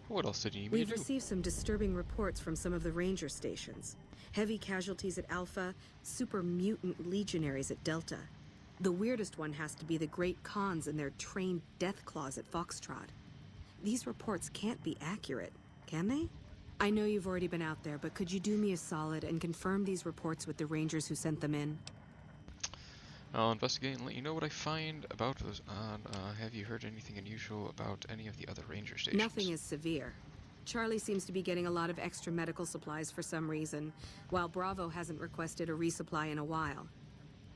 What else did you need me to We've do? received some disturbing reports from some of the ranger stations. Heavy casualties at Alpha, super mutant legionaries at Delta. The weirdest one has to be the Great Khans and their trained death claws at Foxtrot. These reports can't be accurate, can they? I know you've already been out there, but could you do me a solid and confirm these reports with the rangers who sent them in? I'll investigate and let you know what I find about those odd. Have you heard anything unusual about any of the other ranger stations? Nothing is severe. Charlie seems to be getting a lot of extra medical supplies for some reason, while Bravo hasn't requested a resupply in a while.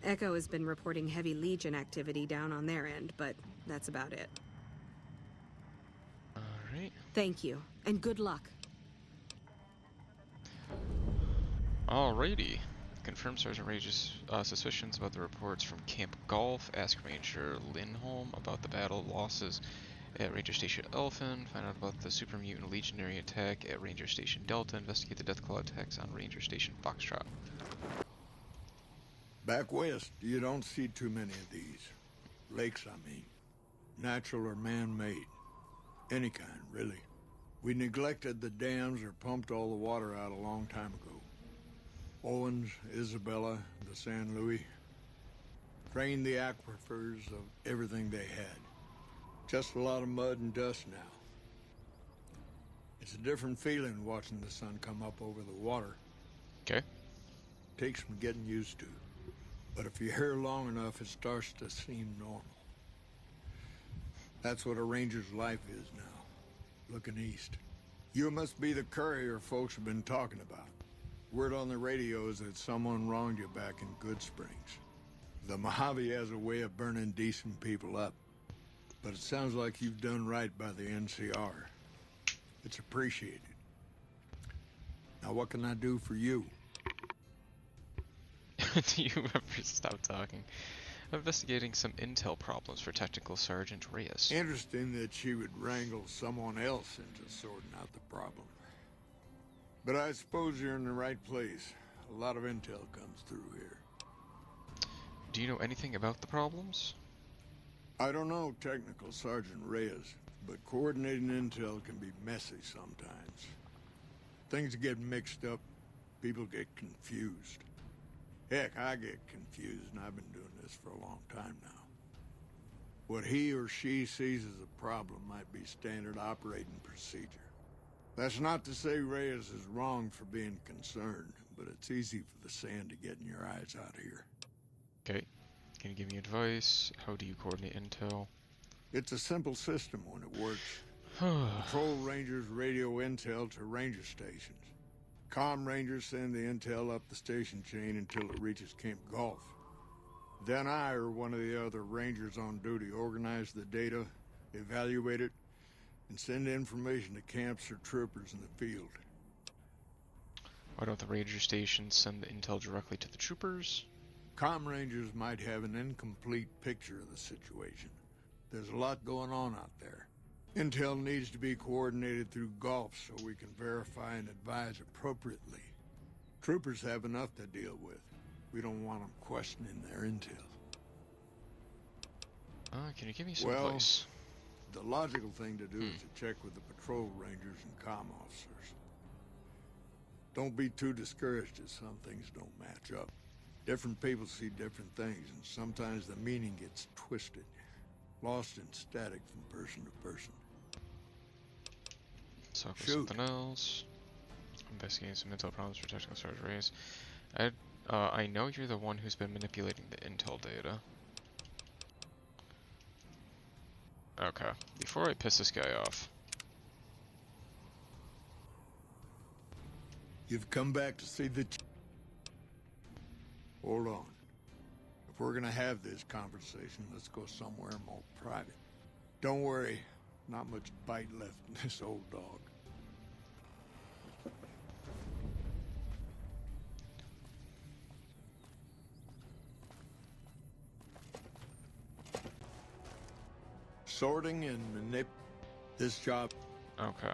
Echo has been reporting heavy Legion activity down on their end, but that's about it. Alright. Thank you, and good luck. Alrighty. Confirm Sergeant Rage's suspicions about the reports from Camp Golf. Ask Ranger Lindholm about the battle losses at Ranger Station Elfin. Find out about the Super Mutant Legionary attack at Ranger Station Delta. Investigate the Deathclaw attacks on Ranger Station Foxtrot. Back west, you don't see too many of these. Lakes, I mean. Natural or man-made. Any kind, really. We neglected the dams or pumped all the water out a long time ago. Owens, Isabella, the San Luis. Drained the aquifers of everything they had. Just a lot of mud and dust now. It's a different feeling watching the sun come up over the water. Okay. Takes some getting used to. But if you're here long enough, it starts to seem normal. That's what a ranger's life is now. Looking east. You must be the courier folks have been talking about. Word on the radio is that someone wronged you back in Good Springs. The Mojave has a way of burning decent people up. But it sounds like you've done right by the NCR. It's appreciated. Now what can I do for you? Do you ever stop talking? I'm investigating some intel problems for Technical Sergeant Reyes. Interesting that she would wrangle someone else into sorting out the problem. But I suppose you're in the right place. A lot of intel comes through here. Do you know anything about the problems? I don't know Technical Sergeant Reyes, but coordinating intel can be messy sometimes. Things get mixed up, people get confused. Heck, I get confused, and I've been doing this for a long time now. What he or she sees as a problem might be standard operating procedure. That's not to say Reyes is wrong for being concerned, but it's easy for the sand to get in your eyes out here. Okay. Can you give me advice? How do you coordinate intel? It's a simple system when it works. Patrol Rangers radio intel to ranger stations. Comm Rangers send the intel up the station chain until it reaches Camp Golf. Then I or one of the other Rangers on duty organize the data, evaluate it, and send information to camps or troopers in the field. Why don't the ranger stations send the intel directly to the troopers? Comm Rangers might have an incomplete picture of the situation. There's a lot going on out there. Intel needs to be coordinated through Golf so we can verify and advise appropriately. Troopers have enough to deal with. We don't want them questioning their intel. Can you give me some advice? The logical thing to do is to check with the patrol rangers and comm officers. Don't be too discouraged if some things don't match up. Different people see different things, and sometimes the meaning gets twisted, lost in static from person to person. So something else. Investigating some intel problems for Technical Sergeant Reyes. I know you're the one who's been manipulating the intel data. Okay, before I piss this guy off. You've come back to see the... Hold on. If we're gonna have this conversation, let's go somewhere more private. Don't worry, Not much bite left in this old dog. Sorting and this job. Okay.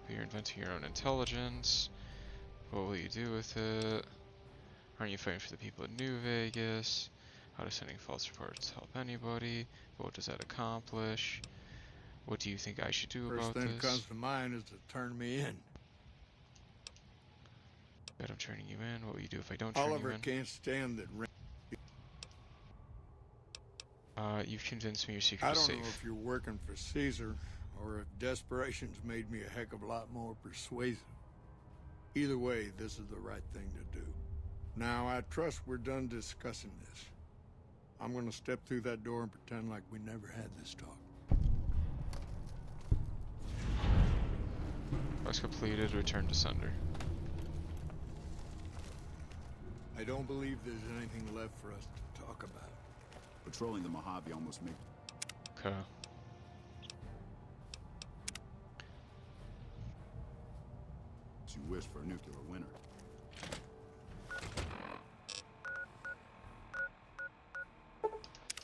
You're inventing your own intelligence. What will you do with it? Aren't you fighting for the people in New Vegas? How does sending false reports help anybody? What does that accomplish? What do you think I should do First about thing that this? comes to mind is to turn me in. Bet I'm turning you in. What will you do if I don't turn you Oliver in? can't stand that. You've convinced me your secret I is don't safe. know if you're working for Caesar or if desperation's made me a heck of a lot more persuasive. Either way, this is the right thing to do. Now, I trust we're done discussing this. I'm gonna step through that door and pretend like we never had this talk. Quest completed. Return to sender. I don't believe there's anything left for us to talk about. Patrolling the Mojave almost made... Okay. You wish for a nuclear winter.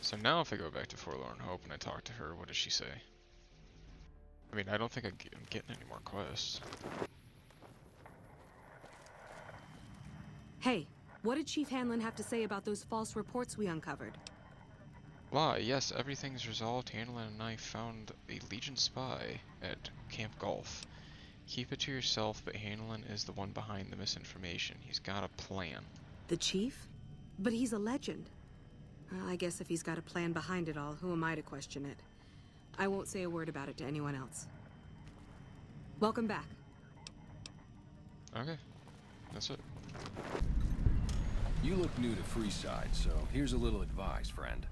So now if I go back to Forlorn Hope and I talk to her, what does she say? I mean, I don't think I'm getting any more quests. Hey, what did Chief Hanlon have to say about those false reports we uncovered? Why, yes, everything's resolved. Hanlon and I found a Legion spy at Camp Golf. Keep it to yourself, but Hanlon is the one behind the misinformation. He's got a plan. The Chief? But he's a legend. Well, I guess if he's got a plan behind it all, who am I to question it? I won't say a word about it to anyone else. Welcome back. Okay, that's it. You look new to Freeside, so here's a little advice, friend.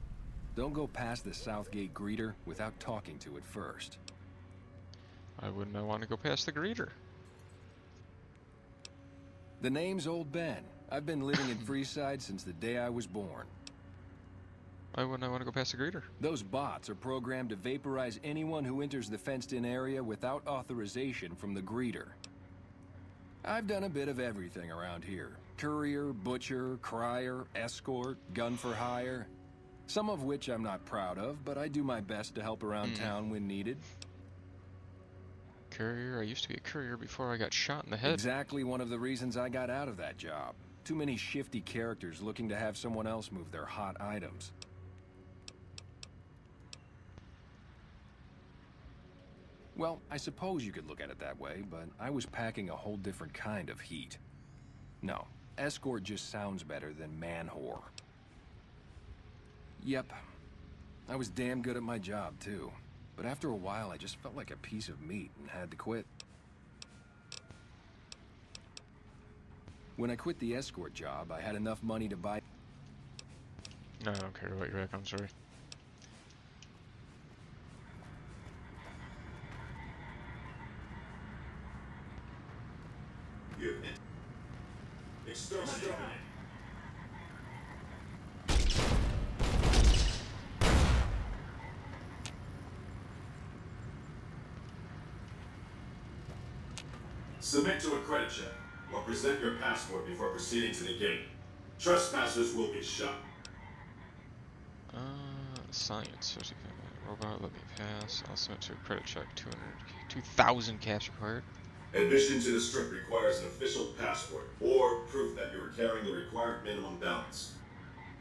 Don't go past the Southgate greeter without talking to it first. Why wouldn't I want to go past the greeter? The name's Old Ben. I've been living in Freeside since the day I was born. Why wouldn't I want to go past the greeter? Those bots are programmed to vaporize anyone who enters the fenced-in area without authorization from the greeter. I've done a bit of everything around here. Courier, butcher, crier, escort, gun for hire. Some of which I'm not proud of, but I do my best to help around town when needed. Courier? I used to be a courier before I got shot in the head. Exactly one of the reasons I got out of that job. Too many shifty characters looking to have someone else move their hot items. Well, I suppose you could look at it that way, but I was packing a whole different kind of heat. No, escort just sounds better than man-whore. Yep, I was damn good at my job, too. But after a while, I just felt like a piece of meat and had to quit. When I quit the escort job, I had enough money to buy... No, I don't care about your I'm sorry. Submit to a credit check, or present your passport before proceeding to the gate. Trespassers will be shot. Science. Robot, let me pass. I'll submit to a credit check. 2,000 caps required. Admission to the strip requires an official passport, or proof that you are carrying the required minimum balance.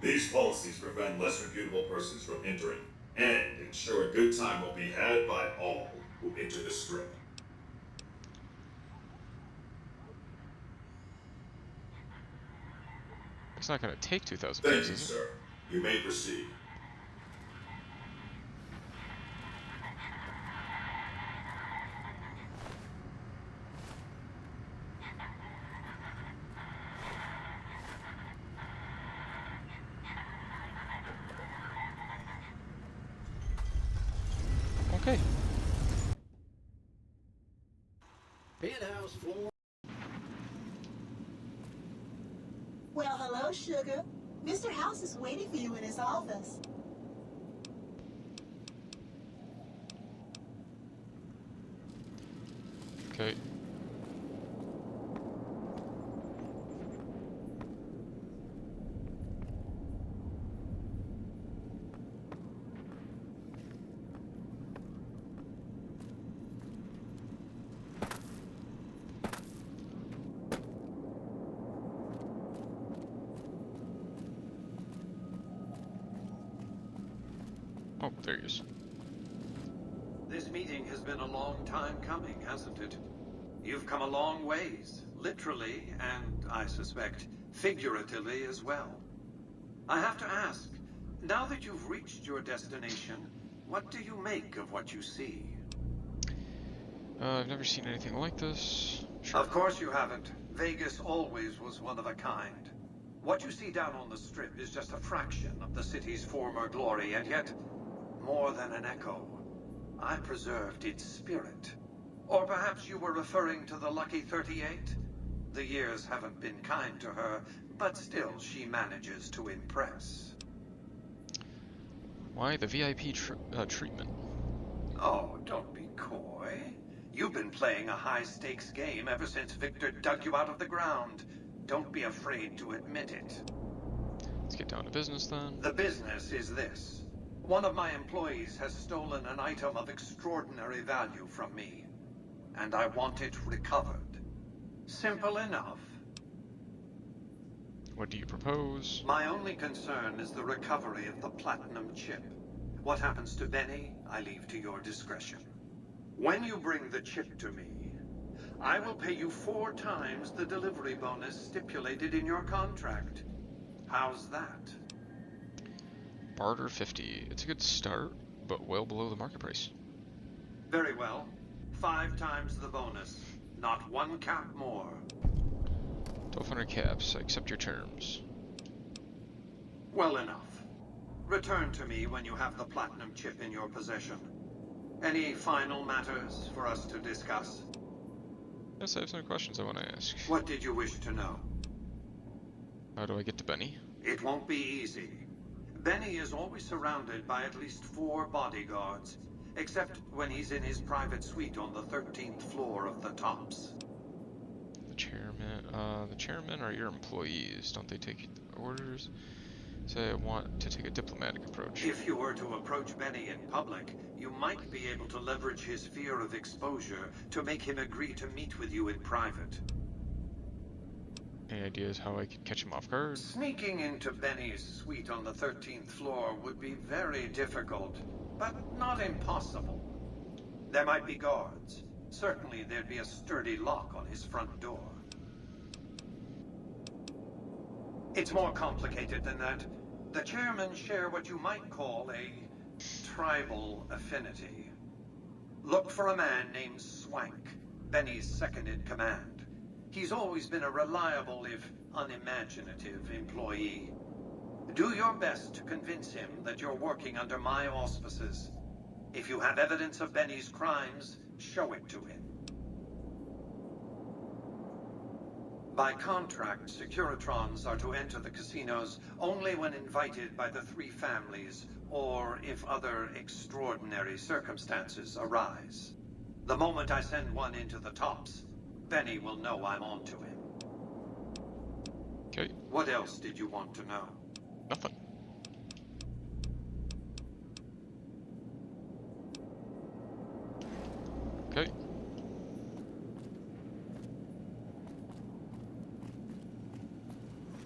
These policies prevent less reputable persons from entering, and ensure a good time will be had by all who enter the strip. It's not going to take 2,000 Thank caps, you, is it? sir. You may proceed. Okay. Penthouse floor. Well, hello, sugar. Mr. House is waiting for you in his office. Okay. Oh, there he is. This meeting has been a long time coming, hasn't it? You've come a long ways, literally, and I suspect figuratively as well. I have to ask, now that you've reached your destination, what do you make of what you see? I've never seen anything like this. Sure. Of course you haven't. Vegas always was one of a kind. What you see down on the Strip is just a fraction of the city's former glory, and yet, more than an echo. I preserved its spirit. Or perhaps you were referring to the Lucky 38? The years haven't been kind to her, but still she manages to impress. Why the VIP treatment? Oh, don't be coy. You've been playing a high-stakes game ever since Victor dug you out of the ground. Don't be afraid to admit it. Let's get down to business then. The business is this. One of my employees has stolen an item of extraordinary value from me, and I want it recovered. Simple enough. What do you propose? My only concern is the recovery of the platinum chip. What happens to Benny, I leave to your discretion. When you bring the chip to me, I will pay you 4 times the delivery bonus stipulated in your contract. How's that? Barter 50. It's a good start, but well below the market price. Very well. 5 times the bonus. Not 1 cap more. 1,200 caps. I accept your terms. Well enough. Return to me when you have the platinum chip in your possession. Any final matters for us to discuss? Yes, I have some questions I want to ask. What did you wish to know? How do I get to Benny? It won't be easy. Benny is always surrounded by at least 4 bodyguards, except when he's in his private suite on the 13th floor of the Tops. The chairman are your employees. Don't they take orders? Say I want to take a diplomatic approach. If you were to approach Benny in public, you might be able to leverage his fear of exposure to make him agree to meet with you in private. Any ideas how I could catch him off guard? Sneaking into Benny's suite on the 13th floor would be very difficult, but not impossible. There might be guards. Certainly there'd be a sturdy lock on his front door. It's more complicated than that. The chairmen share what you might call a tribal affinity. Look for a man named Swank, Benny's second-in-command. He's always been a reliable, if unimaginative, employee. Do your best to convince him that you're working under my auspices. If you have evidence of Benny's crimes, show it to him. By contract, Securitrons are to enter the casinos only when invited by the 3 families, or if other extraordinary circumstances arise. The moment I send one into the Tops, Benny will know I'm on to him. Okay. What else did you want to know? Nothing. Okay.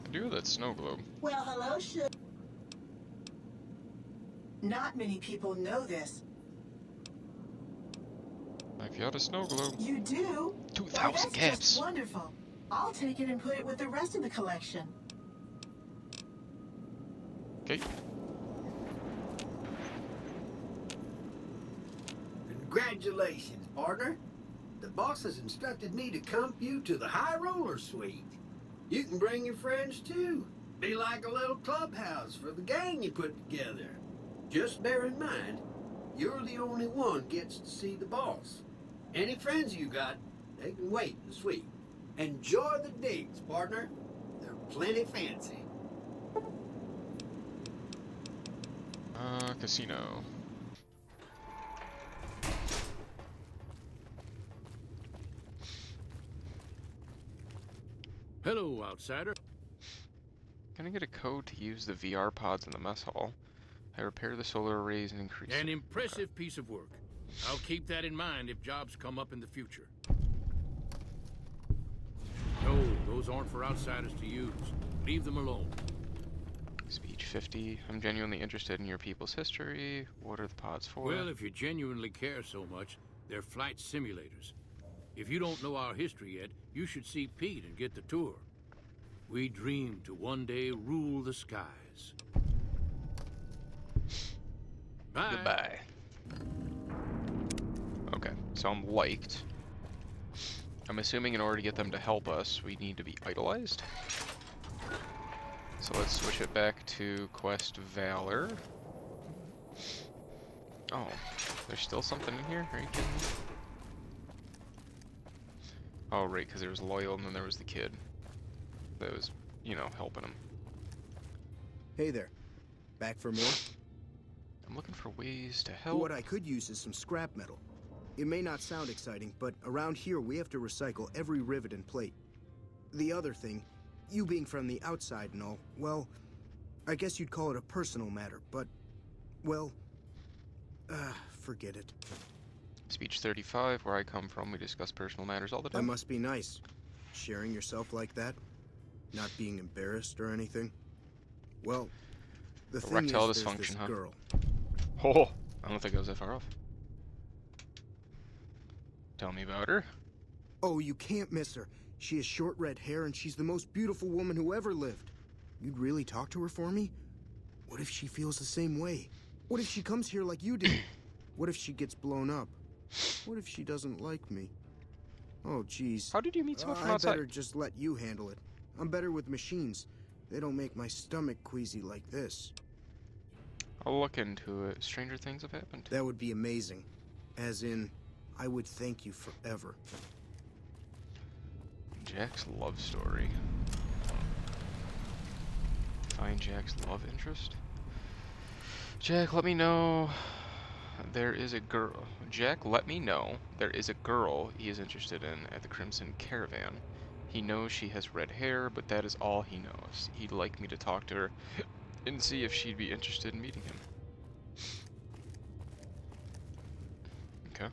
I do have that snow globe. Well, hello, Not many people know this. I've got a snow globe. You do? 2,000 caps. Just wonderful. I'll take it and put it with the rest of the collection. Okay. Congratulations, partner. The boss has instructed me to comp you to the High Roller Suite. You can bring your friends too. Be like a little clubhouse for the gang you put together. Just bear in mind, you're the only one gets to see the boss. Any friends you got, they can wait in the suite. Enjoy the digs, partner. They're plenty fancy. Casino. outsider. Can I get a code to use the VR pods in the mess hall? I repair the solar arrays and increase... An impressive piece of work. I'll keep that in mind if jobs come up in the future. No, those aren't for outsiders to use. Leave them alone. Speech 50. I'm genuinely interested in your people's history. What are the pods for? Well, if you genuinely care so much, they're flight simulators. If you don't know our history yet, you should see Pete and get the tour. We dream to one day rule the skies. Bye. Goodbye. Okay, so I'm liked. I'm assuming in order to get them to help us, we need to be idolized. So let's switch it back to Quest Valor. Oh, there's still something in here? Are you kidding me? Oh, right, because there was Loyal and then there was the kid that was, you know, helping him. Hey there. Back for more? I'm looking for ways to help. What I could use is some scrap metal. It may not sound exciting, but around here we have to recycle every rivet and plate. The other thing, you being from the outside and all, well, I guess you'd call it a personal matter, but, well, forget it. Speech 35, where I come from, we discuss personal matters all the time. That must be nice. Sharing yourself like that. Not being embarrassed or anything. Well, the thing is, there's this girl. Oh, I don't think I was that far off. Tell me about her. Oh, you can't miss her. She has short red hair and she's the most beautiful woman who ever lived. You'd really talk to her for me? What if she feels the same way? What if she comes here like you did? What if she gets blown up? What if she doesn't like me? Oh, jeez. How did you meet someone from I outside? better just let you handle it. I'm better with machines. They don't make my stomach queasy like this. I'll look into it. Stranger things have happened. That would be amazing. As in, I would thank you forever. Jack's love story. Find Jack's love interest. Jack, let me know there is a girl. Jack, let me know there is a girl he is interested in at the Crimson Caravan. He knows she has red hair, but that is all he knows. He'd like me to talk to her and see if she'd be interested in meeting him. Okay.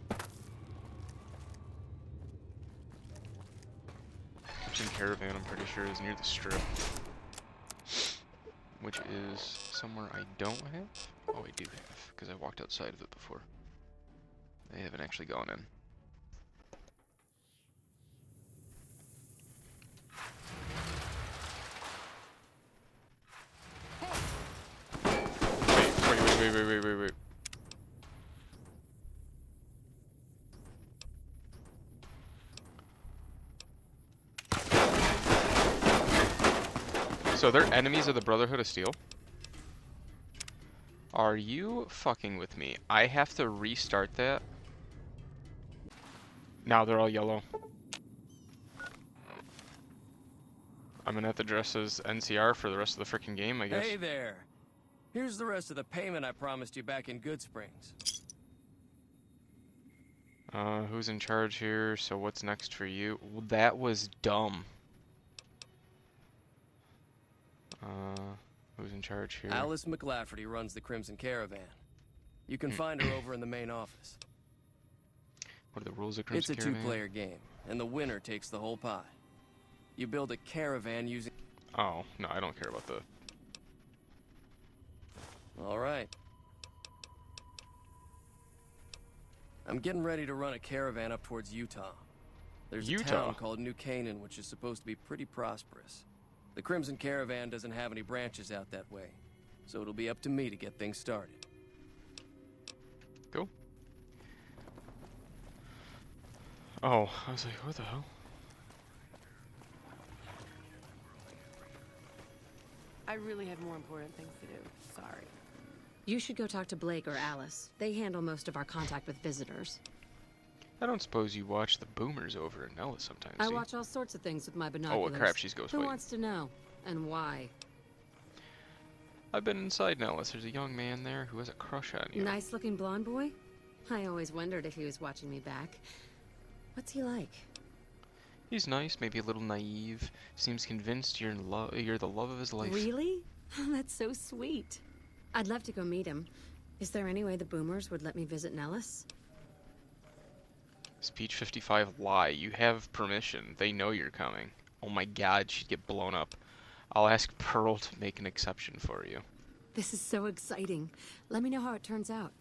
Crimson Caravan, I'm pretty sure, is near the strip. Which is somewhere I don't have? Oh, I do have, because I walked outside of it before. They haven't actually gone in. Wait. So they're enemies of the Brotherhood of Steel? Are you fucking with me? I have to restart that? Now they're all yellow. I'm gonna have to dress as NCR for the rest of the frickin' game, I guess. Hey there. Here's the rest of the payment I promised you back in Good Springs. Who's in charge here? So what's next for you? Well, that was dumb. Who's in charge here? Alice McLafferty runs the Crimson Caravan. You can find her over in the main office. What are the rules of Crimson Caravan? It's a Caravan? two-player game, and the winner takes the whole pie. You build a caravan using... Oh, no, I don't care about the... All right. I'm getting ready to run a caravan up towards Utah. There's a town called New Canaan, which is supposed to be pretty prosperous. The Crimson Caravan doesn't have any branches out that way, so it'll be up to me to get things started. Cool. Oh, I was like, what the hell? I really have more important things to do. Sorry. You should go talk to Blake or Alice. They handle most of our contact with visitors. I don't suppose you watch the boomers over at Nellis sometimes, I do you? watch all sorts of things with my binoculars. Oh, crap, she's ghost Who fighting. wants to know? And why? I've been inside Nellis. There's a young man there who has a crush on you. Nice-looking blonde boy? I always wondered if he was watching me back. What's he like? He's nice, maybe a little naive. Seems convinced you're in love. You're the love of his life. Really? That's so sweet. I'd love to go meet him. Is there any way the boomers would let me visit Nellis? Speech 55 lie. You have permission. They know you're coming. Oh my god, she'd get blown up. I'll ask Pearl to make an exception for you. This is so exciting. Let me know how it turns out.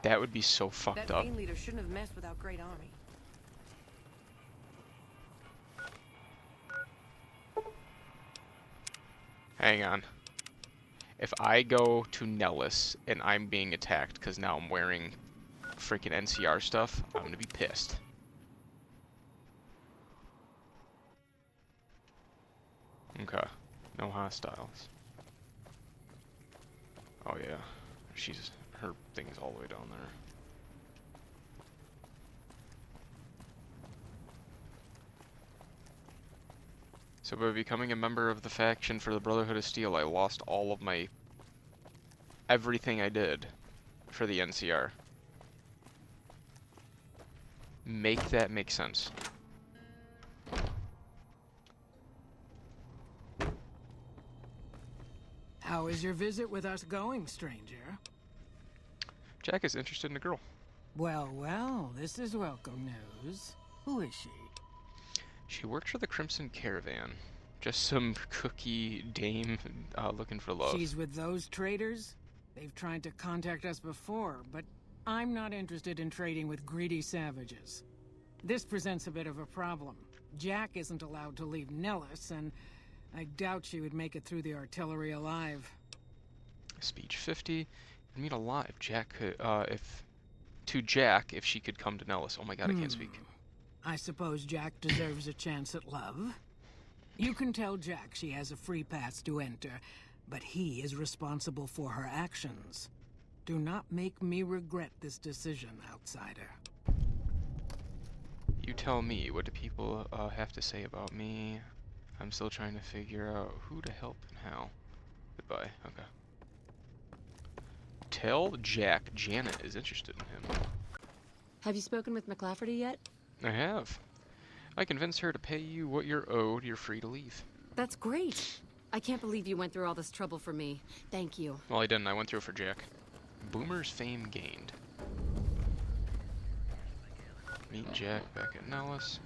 That would be so fucked That up. main leader shouldn't have messed with our great army. Hang on. If I go to Nellis and I'm being attacked because now I'm wearing freaking NCR stuff, I'm gonna be pissed. Okay. No hostiles. Oh yeah. Her thing's all the way down there. So by becoming a member of the faction for the Brotherhood of Steel, I lost all of my... everything I did for the NCR. Make that make sense. How is your visit with us going, stranger? Jack is interested in a girl. Well, well, this is welcome news. Who is she? She works for the Crimson Caravan. Just some cookie dame looking for love. She's with those traders? They've tried to contact us before, but I'm not interested in trading with greedy savages. This presents a bit of a problem. Jack isn't allowed to leave Nellis, and I doubt she would make it through the artillery alive. Speech 50. You'd meet alive. Jack could, if she could come to Nellis. Oh my god, I can't speak. I suppose Jack deserves a chance at love. You can tell Jack she has a free pass to enter, but he is responsible for her actions. Do not make me regret this decision, outsider. You tell me. What do people have to say about me? I'm still trying to figure out who to help and how. Goodbye. Okay. Tell Jack Janet is interested in him. Have you spoken with McLafferty yet? I have. I convinced her to pay you what you're owed. You're free to leave. That's great. I can't believe you went through all this trouble for me. Thank you. Well, I didn't. I went through it for Jack. Boomer's fame gained. Meet Jack back at Nellis.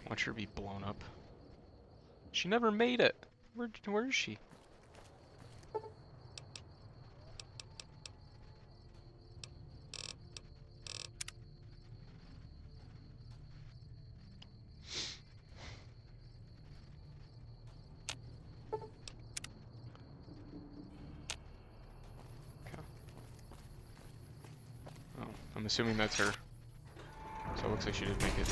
Watch her be blown up. She never made it. Where is she? Oh, I'm assuming that's her. So it looks like she did make it.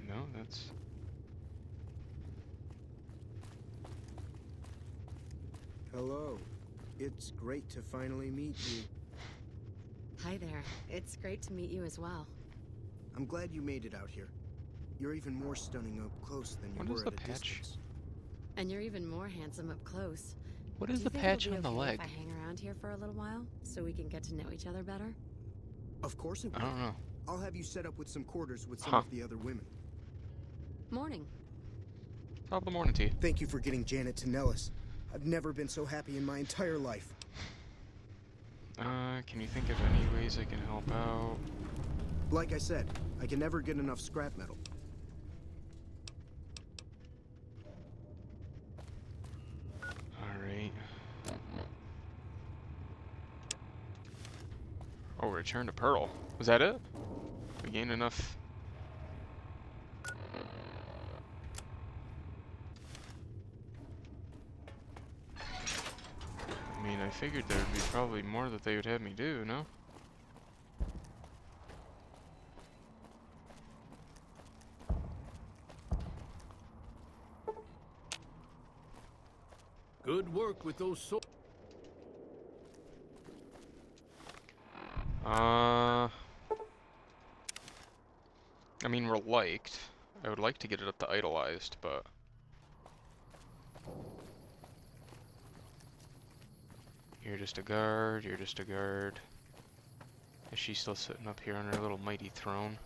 No, that's... Hello. It's great to finally meet you. Hi there. It's great to meet you as well. I'm glad you made it out here. You're even more stunning up close than you were at a distance. And you're even more handsome up close. What is Do you the think patch it'll on be the okay leg? if I hang around here for a little while, so we can get to know each other better? Of course it will. I don't know. I'll have you set up with some quarters with some Huh. of the other women. Morning. Top of the morning to you. Thank you for getting Janet to Nellis. I've never been so happy in my entire life. Can you think of any ways I can help out? Like I said, I can never get enough scrap metal. Alright. Oh, return to Pearl. Was that it? We gained enough... I mean, I figured there would be probably more that they would have me do, no? Good work with those swords. I mean, we're liked. I would like to get it up to idolized, but... You're just a guard, you're just a guard. Is she still sitting up here on her little mighty throne?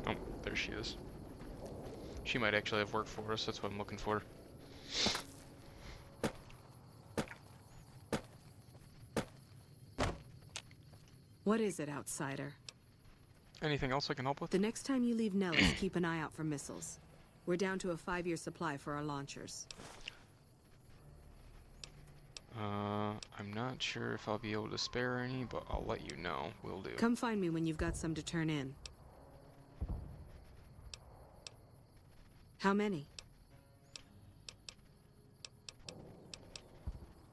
Oh, there she is. She might actually have work for us, that's what I'm looking for. What is it, outsider? Anything else I can help with? The next time you leave Nellis, keep an eye out for missiles. We're down to a 5-year supply for our launchers. I'm not sure if I'll be able to spare any, but I'll let you know. Will do. Come find me when you've got some to turn in. How many?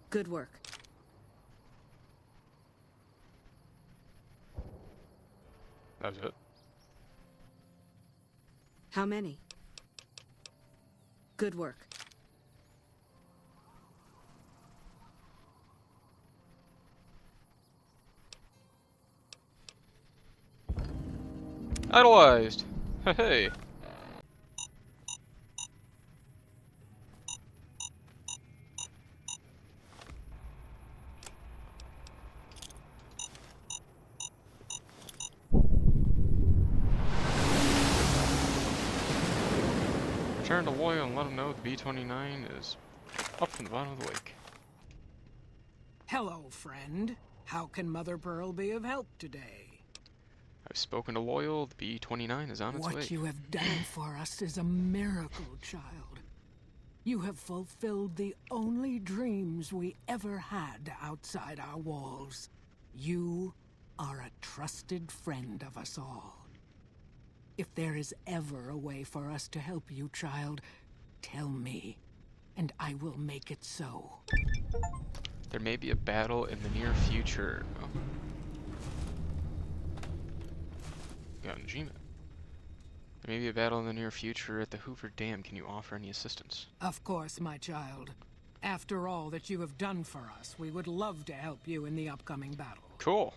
Good work. That's it. How many? Good work. Idolized! Hey! Return to Loyal and let him know the B-29 is up from the bottom of the lake. Hello, friend. How can Mother Pearl be of help today? I've spoken to Loyal, the B-29 is on its way. What you have done for us is a miracle, child. You have fulfilled the only dreams we ever had outside our walls. You are a trusted friend of us all. If there is ever a way for us to help you, child, tell me, and I will make it so. There may be a battle in the near future. Oh. Got Najima. There may be a battle in the near future at the Hoover Dam. Can you offer any assistance? Of course, my child. After all that you have done for us, we would love to help you in the upcoming battle. Cool.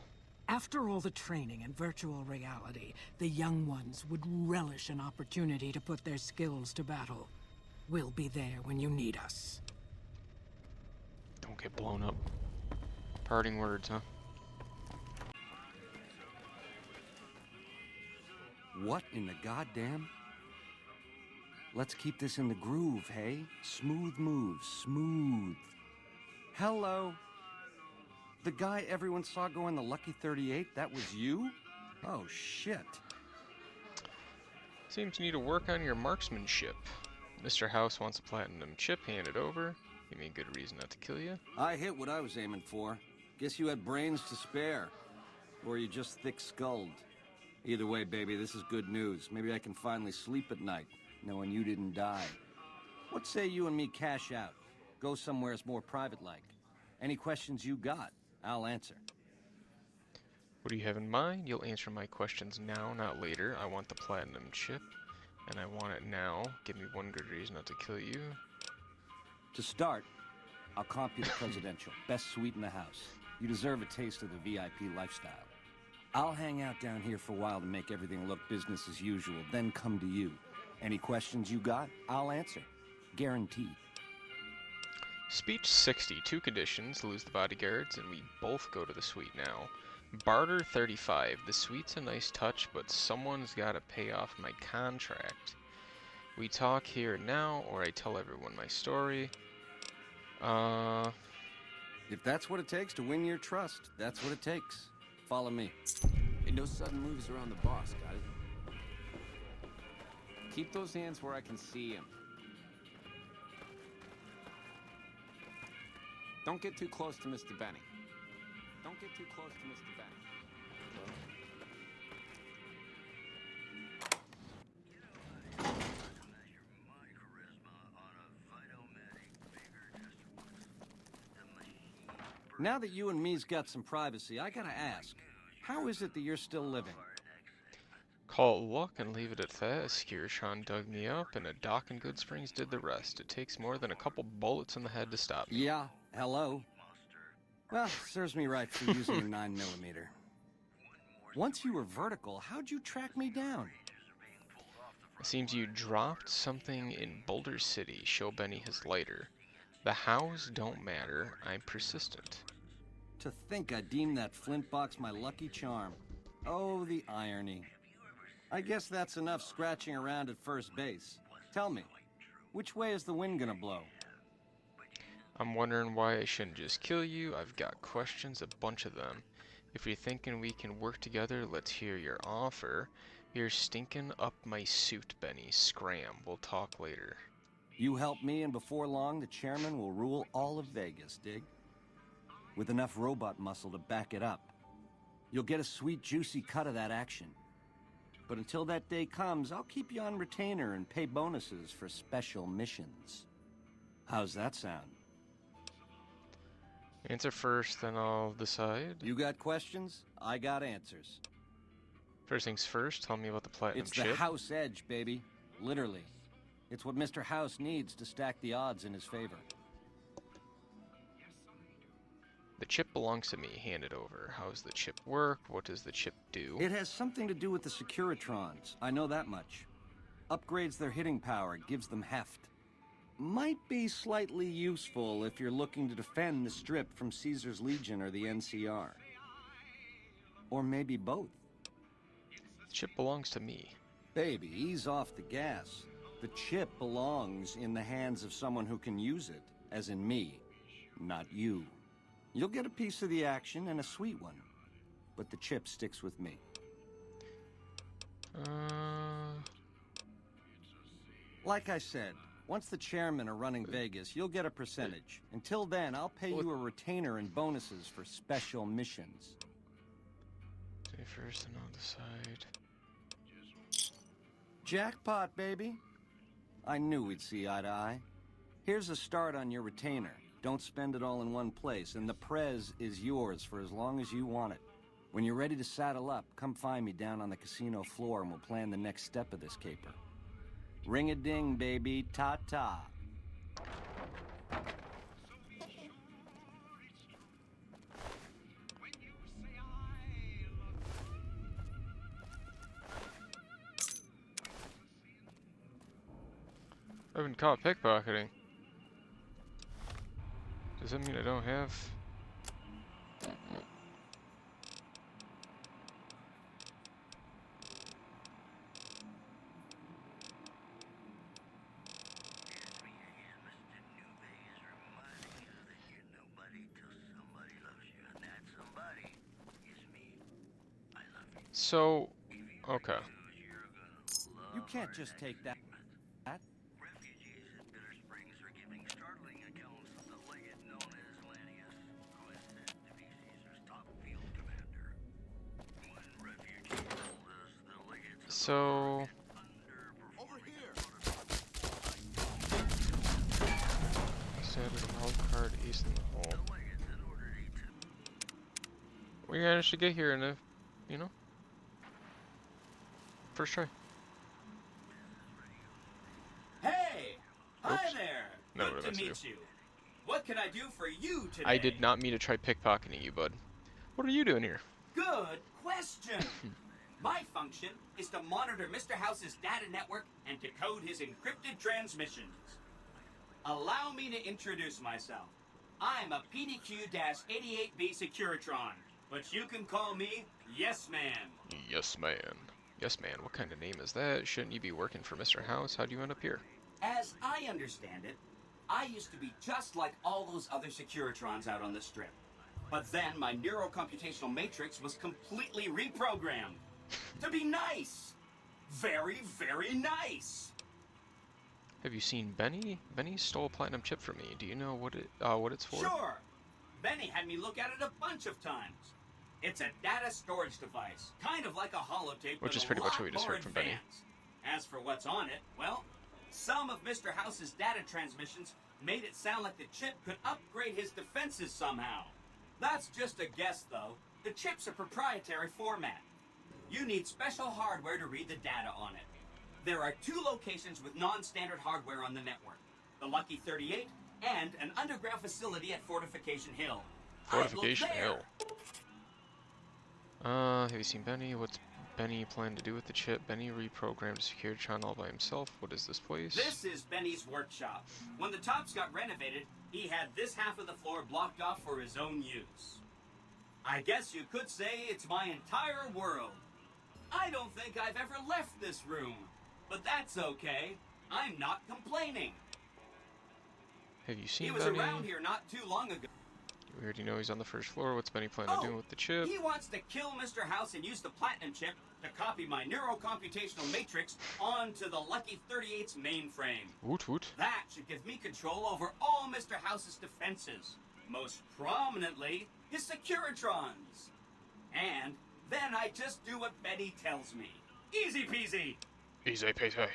After all the training in virtual reality, the young ones would relish an opportunity to put their skills to battle. We'll be there when you need us. Don't get blown up. Parting words, huh? What in the goddamn? Let's keep this in the groove, hey? Smooth moves, smooth. Hello? The guy everyone saw go in the Lucky 38, that was you? Oh, shit. Seems you need to work on your marksmanship. Mr. House wants a platinum chip handed over. Give me a good reason not to kill you. I hit what I was aiming for. Guess you had brains to spare. Or you just thick-skulled. Either way, baby, this is good news. Maybe I can finally sleep at night, knowing you didn't die. What say you and me cash out? Go somewhere more private-like. Any questions you got, I'll answer. What do you have in mind? You'll answer my questions now, not later. I want the platinum chip, and I want it now. Give me one good reason not to kill you. To start, I'll comp you the presidential. Best suite in the house. You deserve a taste of the VIP lifestyle. I'll hang out down here for a while to make everything look business as usual, then come to you. Any questions you got, I'll answer. Guaranteed. Speech 60. 2 conditions. Lose the bodyguards, and we both go to the suite now. Barter 35. The suite's a nice touch, but someone's gotta pay off my contract. We talk here now, or I tell everyone my story. If that's what it takes to win your trust, that's what it takes. Follow me. And no sudden moves around the boss, got it? Keep those hands where I can see them. Don't get too close to Mr. Benny. Don't get too close to Mr. Benny. Now that you and me's got some privacy, I gotta ask, how is it that you're still living? Call it luck and leave it at that. Skirshon dug me up, and a dock in Good Springs did the rest. It takes more than a couple bullets in the head to stop me. Yeah, hello. Well, serves me right for using a 9mm. Once you were vertical, how'd you track me down? It seems you dropped something in Boulder City. Show Benny his lighter. The hows don't matter. I'm persistent. To think I deemed that flint box my lucky charm. Oh, the irony. I guess that's enough scratching around at first base. Tell me, which way is the wind gonna blow? I'm wondering why I shouldn't just kill you. I've got questions, a bunch of them. If you're thinking we can work together, let's hear your offer. You're stinking up my suit, Benny. Scram. We'll talk later. You help me, and before long, the chairman will rule all of Vegas, dig? With enough robot muscle to back it up. You'll get a sweet, juicy cut of that action. But until that day comes, I'll keep you on retainer and pay bonuses for special missions. How's that sound? Answer first, then I'll decide. You got questions? I got answers. First things first, tell me about the platinum It's chip. the House Edge, baby. Literally. It's what Mr. House needs to stack the odds in his favor. The chip belongs to me. Hand it over. How does the chip work? What does the chip do? It has something to do with the Securitrons. I know that much. Upgrades their hitting power, gives them heft. Might be slightly useful if you're looking to defend the Strip from Caesar's Legion or the NCR. Or maybe both. The chip belongs to me. Baby, ease off the gas. The chip belongs in the hands of someone who can use it, as in me, not you. You'll get a piece of the action, and a sweet one. But the chip sticks with me. Like I said, once the chairmen are running Vegas, you'll get a percentage. Until then, I'll pay you a retainer and bonuses for special missions. Say first and I'll decide. Jackpot, baby. I knew we'd see eye to eye. Here's a start on your retainer. Don't spend it all in one place, and the prez is yours for as long as you want it. When you're ready to saddle up, come find me down on the casino floor and we'll plan the next step of this caper. Ring-a-ding, baby. Ta-ta. I've been caught pickpocketing. Does that mean I don't have... So, okay. You can't just take that. So... Standard wild card, ace in the hole. We managed to get here in a, you know, first try. Hey! Hi there! No, Good to meet you. What can I do for you today? I did not mean to try pickpocketing you, bud. What are you doing here? Good question! My function is to monitor Mr. House's data network and decode his encrypted transmissions. Allow me to introduce myself. I'm a PDQ-88B Securitron, but you can call me Yes Man. Yes, man. Yes, man. What kind of name is that? Shouldn't you be working for Mr. House? How'd you end up here? As I understand it, I used to be just like all those other Securitrons out on the Strip. But then my neurocomputational matrix was completely reprogrammed. To be nice. Very, very nice. Have you seen Benny? Benny stole a platinum chip from me. Do you know what it's for? Sure. Benny had me look at it a bunch of times. It's a data storage device, kind of like a holotape, Which is pretty much what we just heard from Benny. As for what's on it, well, some of Mr. House's data transmissions made it sound like the chip could upgrade his defenses somehow. That's just a guess, though. The chip's a proprietary format. You need special hardware to read the data on it. There are 2 locations with non-standard hardware on the network. The Lucky 38 and an underground facility at Fortification Hill. Fortification Hill. Have you seen Benny? What's Benny plan to do with the chip? Benny reprogrammed Securitron all by himself. What is this place? This is Benny's workshop. When the tops got renovated, he had this half of the floor blocked off for his own use. I guess you could say it's my entire world. I don't think I've ever left this room, but that's okay. I'm not complaining. Have you seen He was Benny? around here not too long ago. We already know he's on the first floor. What's Benny planning on doing with the chip? He wants to kill Mr. House and use the platinum chip to copy my neurocomputational matrix onto the Lucky 38's mainframe. Woot woot. That should give me control over all Mr. House's defenses, most prominently his Securitrons. And then I just do what Benny tells me. Easy peasy. Easy peasy.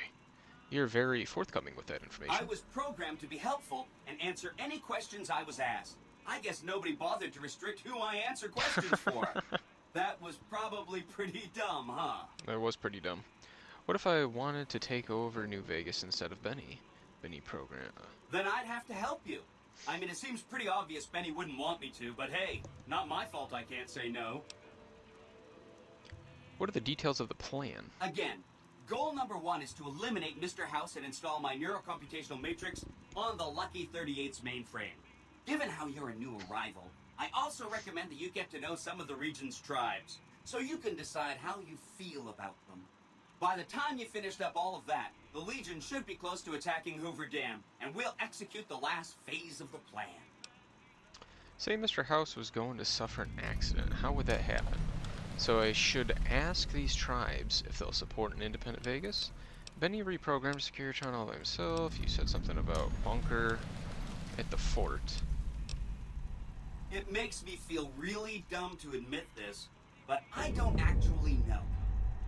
You're very forthcoming with that information. I was programmed to be helpful and answer any questions I was asked. I guess nobody bothered to restrict who I answer questions for. That was probably pretty dumb, huh? That was pretty dumb. What if I wanted to take over New Vegas instead of Benny? Benny program. Then I'd have to help you. I mean, it seems pretty obvious Benny wouldn't want me to, but hey, not my fault I can't say no. What are the details of the plan? Again, goal number 1 is to eliminate Mr. House and install my neurocomputational matrix on the Lucky 38's mainframe. Given how you're a new arrival, I also recommend that you get to know some of the region's tribes, so you can decide how you feel about them. By the time you finished up all of that, the Legion should be close to attacking Hoover Dam, and we'll execute the last phase of the plan. Say Mr. House was going to suffer an accident. How would that happen? So I should ask these tribes if they'll support an independent Vegas? Benny reprogrammed Securitron all by himself. You said something about bunker at the fort. It makes me feel really dumb to admit this, but I don't actually know.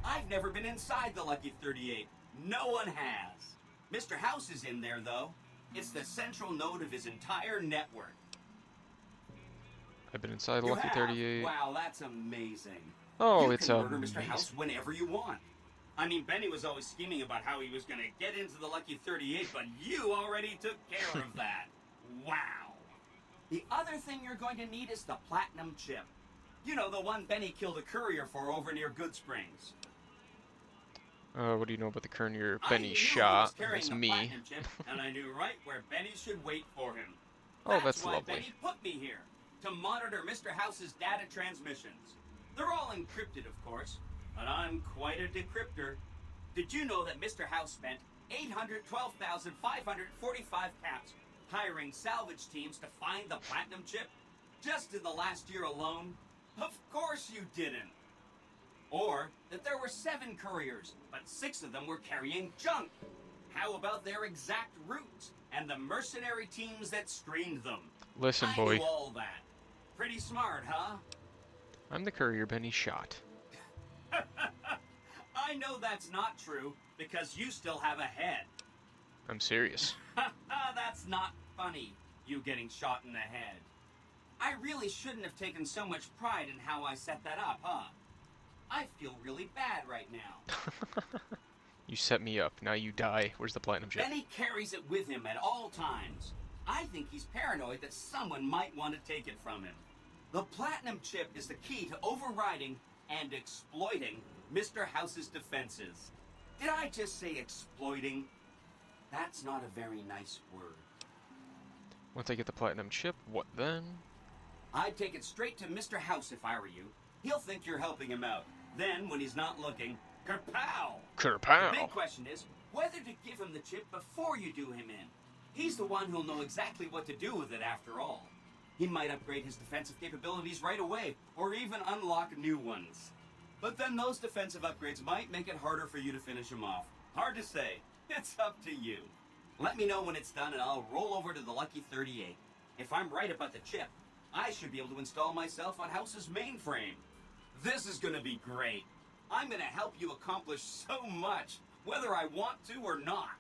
I've never been inside the Lucky 38. No one has. Mr. House is in there, though. It's the central node of his entire network. I've been inside the Lucky 38. Wow, that's amazing. Oh, you it's can murder amazing. Mr. House whenever you want. I mean, Benny was always scheming about how he was going to get into the Lucky 38, but you already took care of that. Wow. The other thing you're going to need is the platinum chip. You know, the one Benny killed a courier for over near Good Springs. What do you know about the courier I Benny knew shot? He was carrying It's the me. platinum chip, and I knew right where Benny should wait for him. Oh, that's why lovely. Benny put me here, to monitor Mr. House's data transmissions. They're all encrypted, of course, but I'm quite a decryptor. Did you know that Mr. House spent 812,545 caps hiring salvage teams to find the platinum chip? Just in the last year alone? Of course you didn't. Or that there were 7 couriers, but 6 of them were carrying junk. How about their exact routes and the mercenary teams that screened them? Listen, I boy. knew all that. Pretty smart, huh? I'm the courier Benny shot. I know that's not true, because you still have a head. I'm serious. That's not funny, you getting shot in the head. I really shouldn't have taken so much pride in how I set that up, huh? I feel really bad right now. You set me up. Now you die. Where's the platinum chip? Benny carries it with him at all times. I think he's paranoid that someone might want to take it from him. The platinum chip is the key to overriding and exploiting Mr. House's defenses. Did I just say exploiting? That's not a very nice word. Once I get the platinum chip, what then? I'd take it straight to Mr. House if I were you. He'll think you're helping him out. Then, when he's not looking, kerpow! Kerpow! The big question is whether to give him the chip before you do him in. He's the one who'll know exactly what to do with it after all. He might upgrade his defensive capabilities right away, or even unlock new ones. But then those defensive upgrades might make it harder for you to finish him off. Hard to say. It's up to you. Let me know when it's done and I'll roll over to the Lucky 38. If I'm right about the chip, I should be able to install myself on House's mainframe. This is gonna be great. I'm gonna help you accomplish so much, whether I want to or not.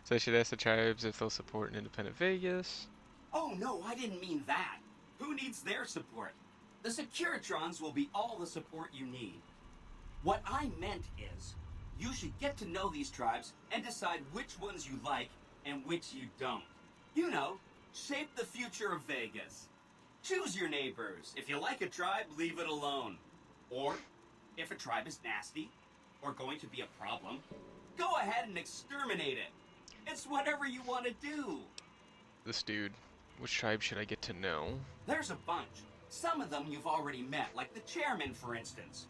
So I should ask the tribes if they'll support an independent Vegas. Oh no, I didn't mean that. Who needs their support? The Securitrons will be all the support you need. What I meant is, you should get to know these tribes and decide which ones you like and which you don't. You know, shape the future of Vegas. Choose your neighbors. If you like a tribe, leave it alone. Or If a tribe is nasty, or going to be a problem, go ahead and exterminate it. It's whatever you want to do. This dude. Which tribe should I get to know? There's a bunch. Some of them you've already met, like the chairman, for instance.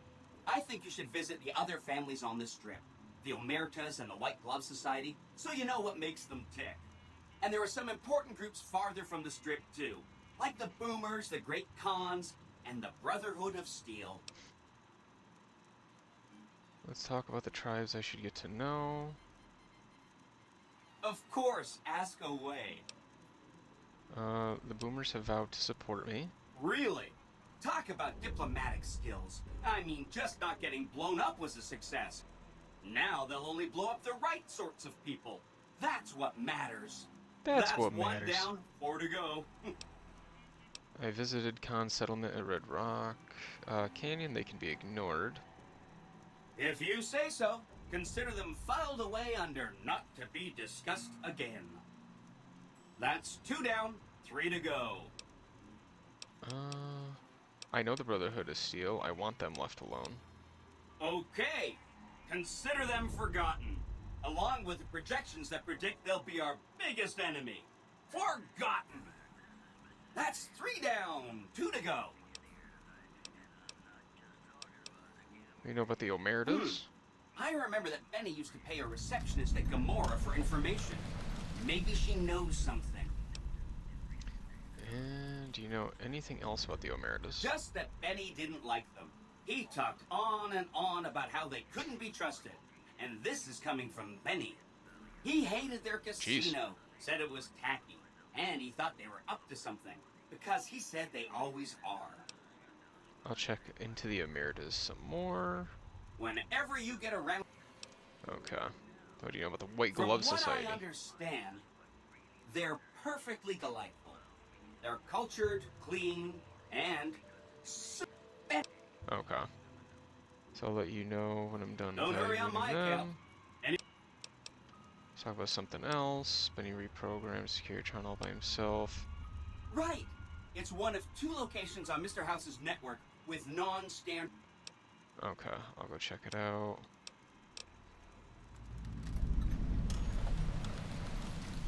I think you should visit the other families on this strip. The Omertas and the White Glove Society, so you know what makes them tick. And there are some important groups farther from the strip, too. Like the Boomers, the Great Khans, and the Brotherhood of Steel. Let's talk about the tribes I should get to know. Of course, ask away. The Boomers have vowed to support me. Really? Talk about diplomatic skills. I mean, just not getting blown up was a success. Now they'll only blow up the right sorts of people. That's what matters. That's what matters. 1 down, 4 to go. I visited Khan's settlement at Red Rock Canyon. They can be ignored. If you say so, consider them filed away under not to be discussed again. That's 2 down, 3 to go. I know the Brotherhood of Steel. I want them left alone. Okay. Consider them forgotten, along with the projections that predict they'll be our biggest enemy. Forgotten! That's 3 down, 2 to go. You know about the Omertas? I remember that Benny used to pay a receptionist at Gamora for information. Maybe she knows something. And do you know anything else about the Omertas? Just that Benny didn't like them. He talked on and on about how they couldn't be trusted. And this is coming from Benny. He hated their casino, said it was tacky, and he thought they were up to something, because he said they always are. I'll check into the Omertas some more. Whenever you get around... Okay. What do you know about the White Glove Society? From what I understand, they're perfectly delightful. They're cultured, clean, and... Okay. So I'll let you know when I'm done. Don't hurry on my account. Let's talk about something else. Benny reprogrammed Securitron all by himself. Right! It's one of 2 locations on Mr. House's network with non-standard... Okay, I'll go check it out.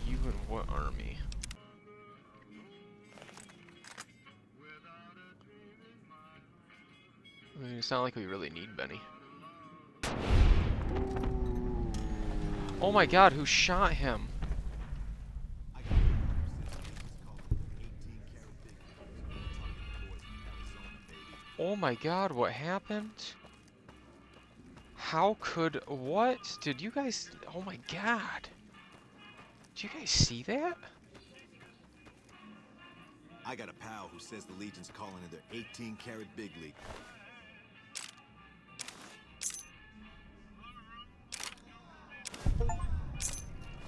You and what army? I mean, it's not like we really need Benny. Oh my god, who shot him? Oh my god, what happened? How could... What? Did you guys... Oh my god. Did you guys see that? I got a pal who says the Legion's calling in their 18-carat big league.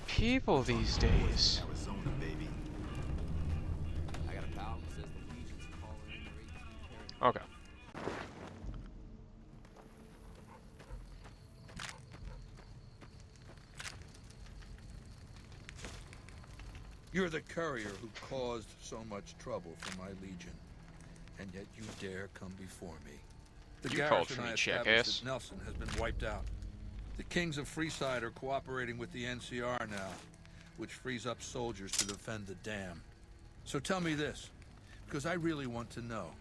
People these days. Arizona, baby. I got a pal who says the Legion's calling in their 18-carat. Okay. You're the courier who caused so much trouble for my Legion, and yet you dare come before me. The garrison I established at Nelson has been wiped out. The kings of Freeside are cooperating with the NCR now, which frees up soldiers to defend the dam. So tell me this, because I really want to know.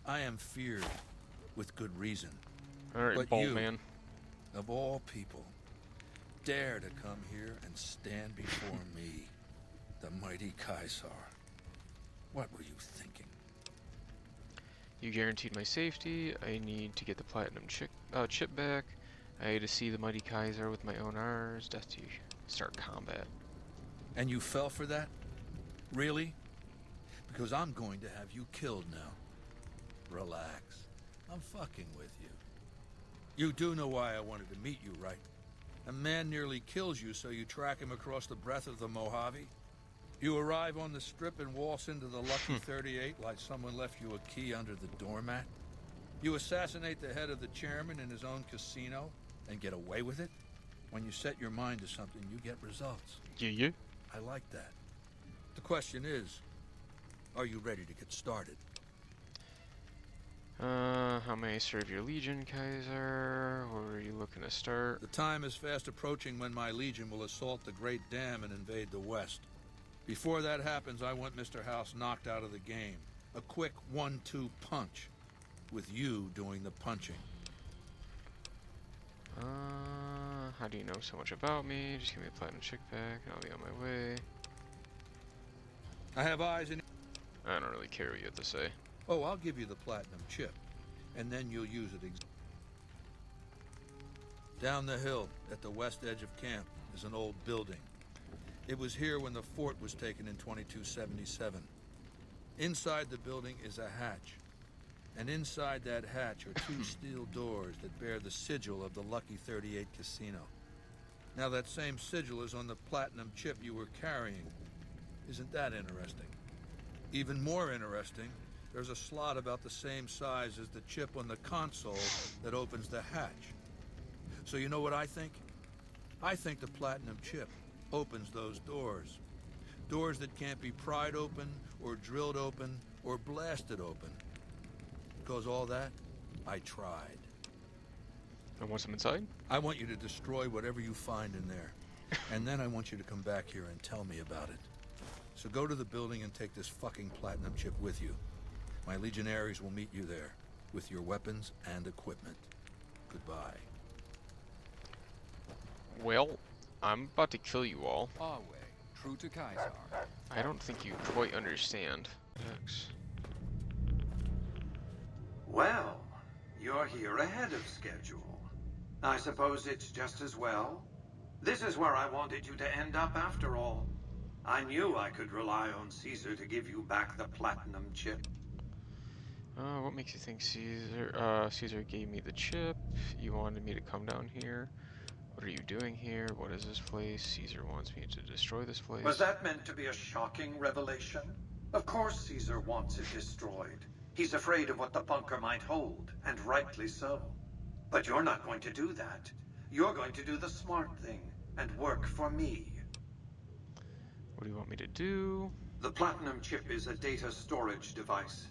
I am feared, with good reason. All right, but bold you, man. of all people, dare to come here and stand before me, the mighty Caesar. What were you thinking? You guaranteed my safety. I need to get the platinum chip back. I had to see the mighty Kaiser with my own eyes. Death to start combat. And you fell for that? Really? Because I'm going to have you killed now. Relax. I'm fucking with you. You do know why I wanted to meet you, right? A man nearly kills you, so you track him across the breadth of the Mojave. You arrive on the strip and waltz into the Lucky 38 like someone left you a key under the doormat. You assassinate the head of the chairman in his own casino and get away with it. When you set your mind to something, you get results. Yeah. I like that. The question is, are you ready to get started? How may I serve your Legion, Kaiser? Where are you looking to start? The time is fast approaching when my Legion will assault the Great Dam and invade the West. Before that happens, I want Mr. House knocked out of the game. A quick 1-2 punch, with you doing the punching. How do you know so much about me? Just give me a platinum chick back, and I'll be on my way. I have eyes in... I don't really care what you have to say. Oh, I'll give you the platinum chip, and then you'll use it. Down the hill, at the west edge of camp, is an old building. It was here when the fort was taken in 2277. Inside the building is a hatch. And inside that hatch are 2 steel doors that bear the sigil of the Lucky 38 Casino. Now that same sigil is on the platinum chip you were carrying. Isn't that interesting? Even more interesting, there's a slot about the same size as the chip on the console that opens the hatch. So you know what I think? I think the platinum chip opens those doors. Doors that can't be pried open, or drilled open, or blasted open. Because all that, I tried. I want some inside? I want you to destroy whatever you find in there. And then I want you to come back here and tell me about it. So go to the building and take this fucking platinum chip with you. My legionaries will meet you there, with your weapons and equipment. Goodbye. Well, I'm about to kill you all. Our way, true to Kaiser. I don't think you quite understand. Well, you're here ahead of schedule. I suppose it's just as well. This is where I wanted you to end up after all. I knew I could rely on Caesar to give you back the platinum chip. What makes you think Caesar gave me the chip? You wanted me to come down here? What are you doing here? What is this place? Caesar wants me to destroy this place. Was that meant to be a shocking revelation? Of course Caesar wants it destroyed. He's afraid of what the bunker might hold, and rightly so. But you're not going to do that. You're going to do the smart thing, and work for me. What do you want me to do? The platinum chip is a data storage device.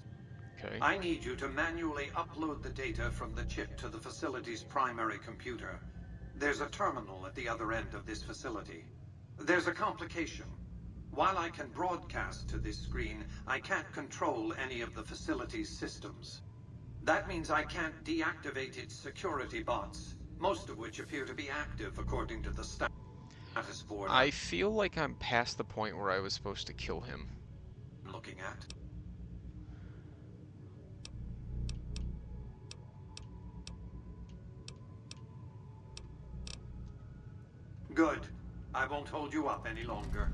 Okay. I need you to manually upload the data from the chip to the facility's primary computer. There's a terminal at the other end of this facility. There's a complication. While I can broadcast to this screen, I can't control any of the facility's systems. That means I can't deactivate its security bots, most of which appear to be active according to the status board. I feel like I'm past the point where I was supposed to kill him. Looking at. Good. I won't hold you up any longer.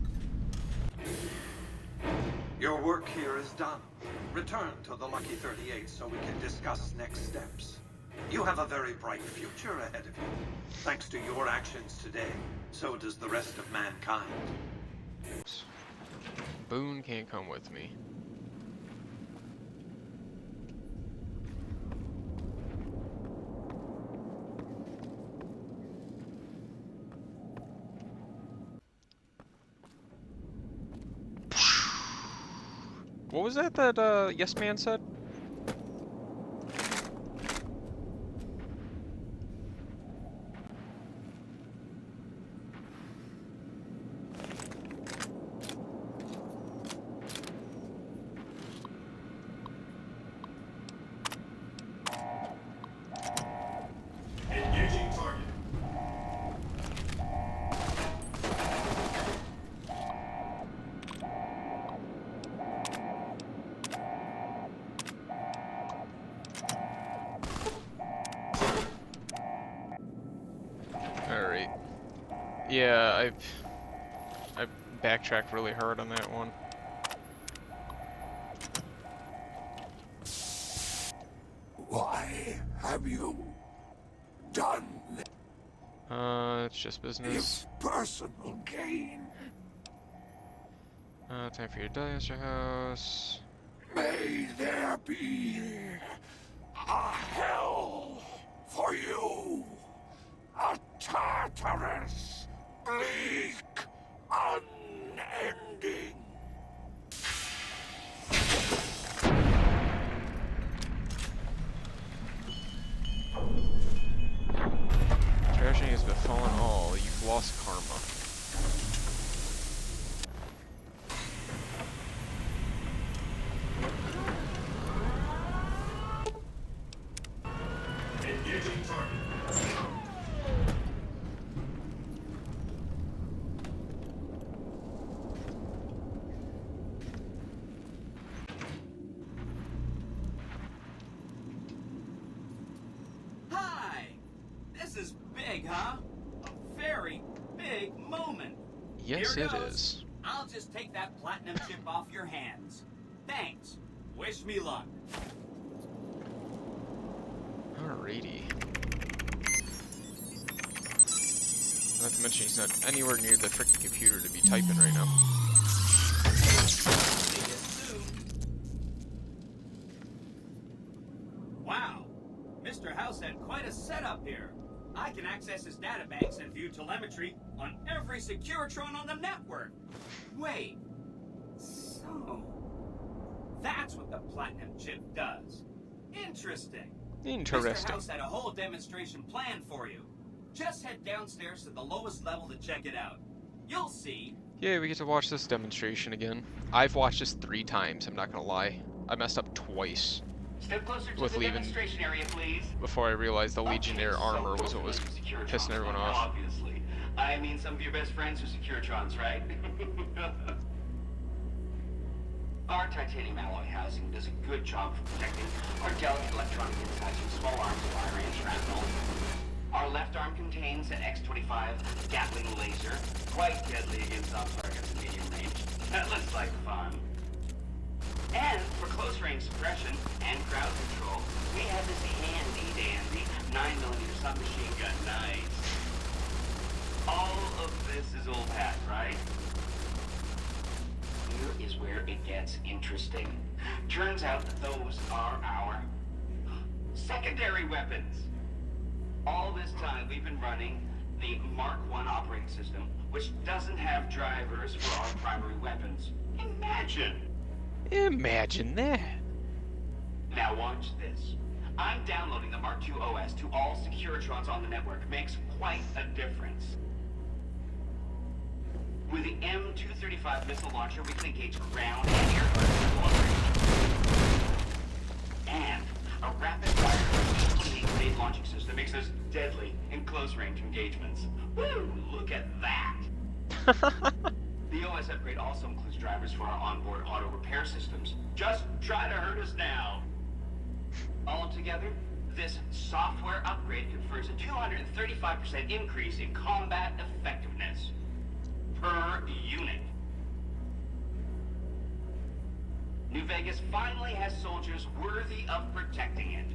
Your work here is done. Return to the Lucky 38 so we can discuss next steps. You have a very bright future ahead of you. Thanks to your actions today, so does the rest of mankind. Boone can't come with me. What was that Yes Man said? Engaging target. Alright. Yeah, I backtracked really hard on that one. Why have you done this? It's just business. It's personal gain. Time for you to die, Mr. House. May there be a hell for you. A Tartarus, bleak, unending. Engaging target. Hi! This is big, huh? A very big moment. Yes, Here it goes. is. I'll just take that platinum chip off your hands. Thanks. Wish me luck. Alrighty. Not to mention he's not anywhere near the frickin' computer to be typing right now. Wow. Mr. House had quite a setup here. I can access his databanks and view telemetry on every Securitron on the network. Wait. So, that's what the platinum chip does. Interesting. Mr. House had a whole demonstration planned for you. Just head downstairs to the lowest level to check it out. You'll see. Yeah, we get to watch this demonstration again. I've watched this 3 times, I'm not gonna lie. I messed up twice. Step closer to with the leaving demonstration area, please. before I realized the Legionnaire armor was what was pissing everyone off. Obviously. I mean, some of your best friends are Securitrons, right? Our titanium alloy housing does a good job of protecting our delicate electronic insides from small arms fire and shrapnel. Our left arm contains an X-25 Gatling laser, quite deadly against soft targets in medium range. That looks like fun. And for close-range suppression and crowd control, we have this handy-dandy 9mm submachine gun. Nice. All of this is old hat, right? Here is where it gets interesting. Turns out that those are our secondary weapons. All this time we've been running the Mark I operating system, which doesn't have drivers for our primary weapons. Imagine! Imagine that. Now watch this. I'm downloading the Mark II OS to all Securitrons on the network. Makes quite a difference. With the M235 missile launcher, we can engage ground and air guns at long range. And a rapid-fire E-28 launching system makes us deadly in close-range engagements. Woo! Look at that! The OS upgrade also includes drivers for our onboard auto repair systems. Just try to hurt us now. Altogether, this software upgrade confers a 235% increase in combat effectiveness per unit. New Vegas finally has soldiers worthy of protecting it.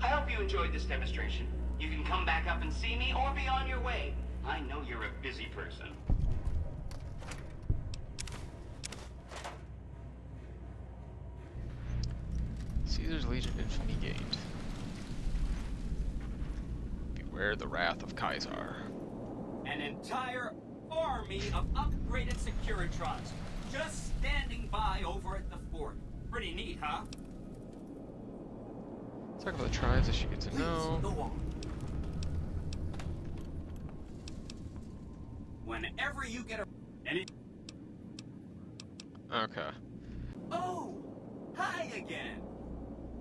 I hope you enjoyed this demonstration. You can come back up and see me or be on your way. I know you're a busy person. Caesar's Legion infamy gained. Beware the wrath of Caesar. An entire army of upgraded Securitrons just standing by over at the fort. Pretty neat, huh? Let's talk about the tribes that she gets to know. Go on. Whenever you get any. Okay. Oh, hi again.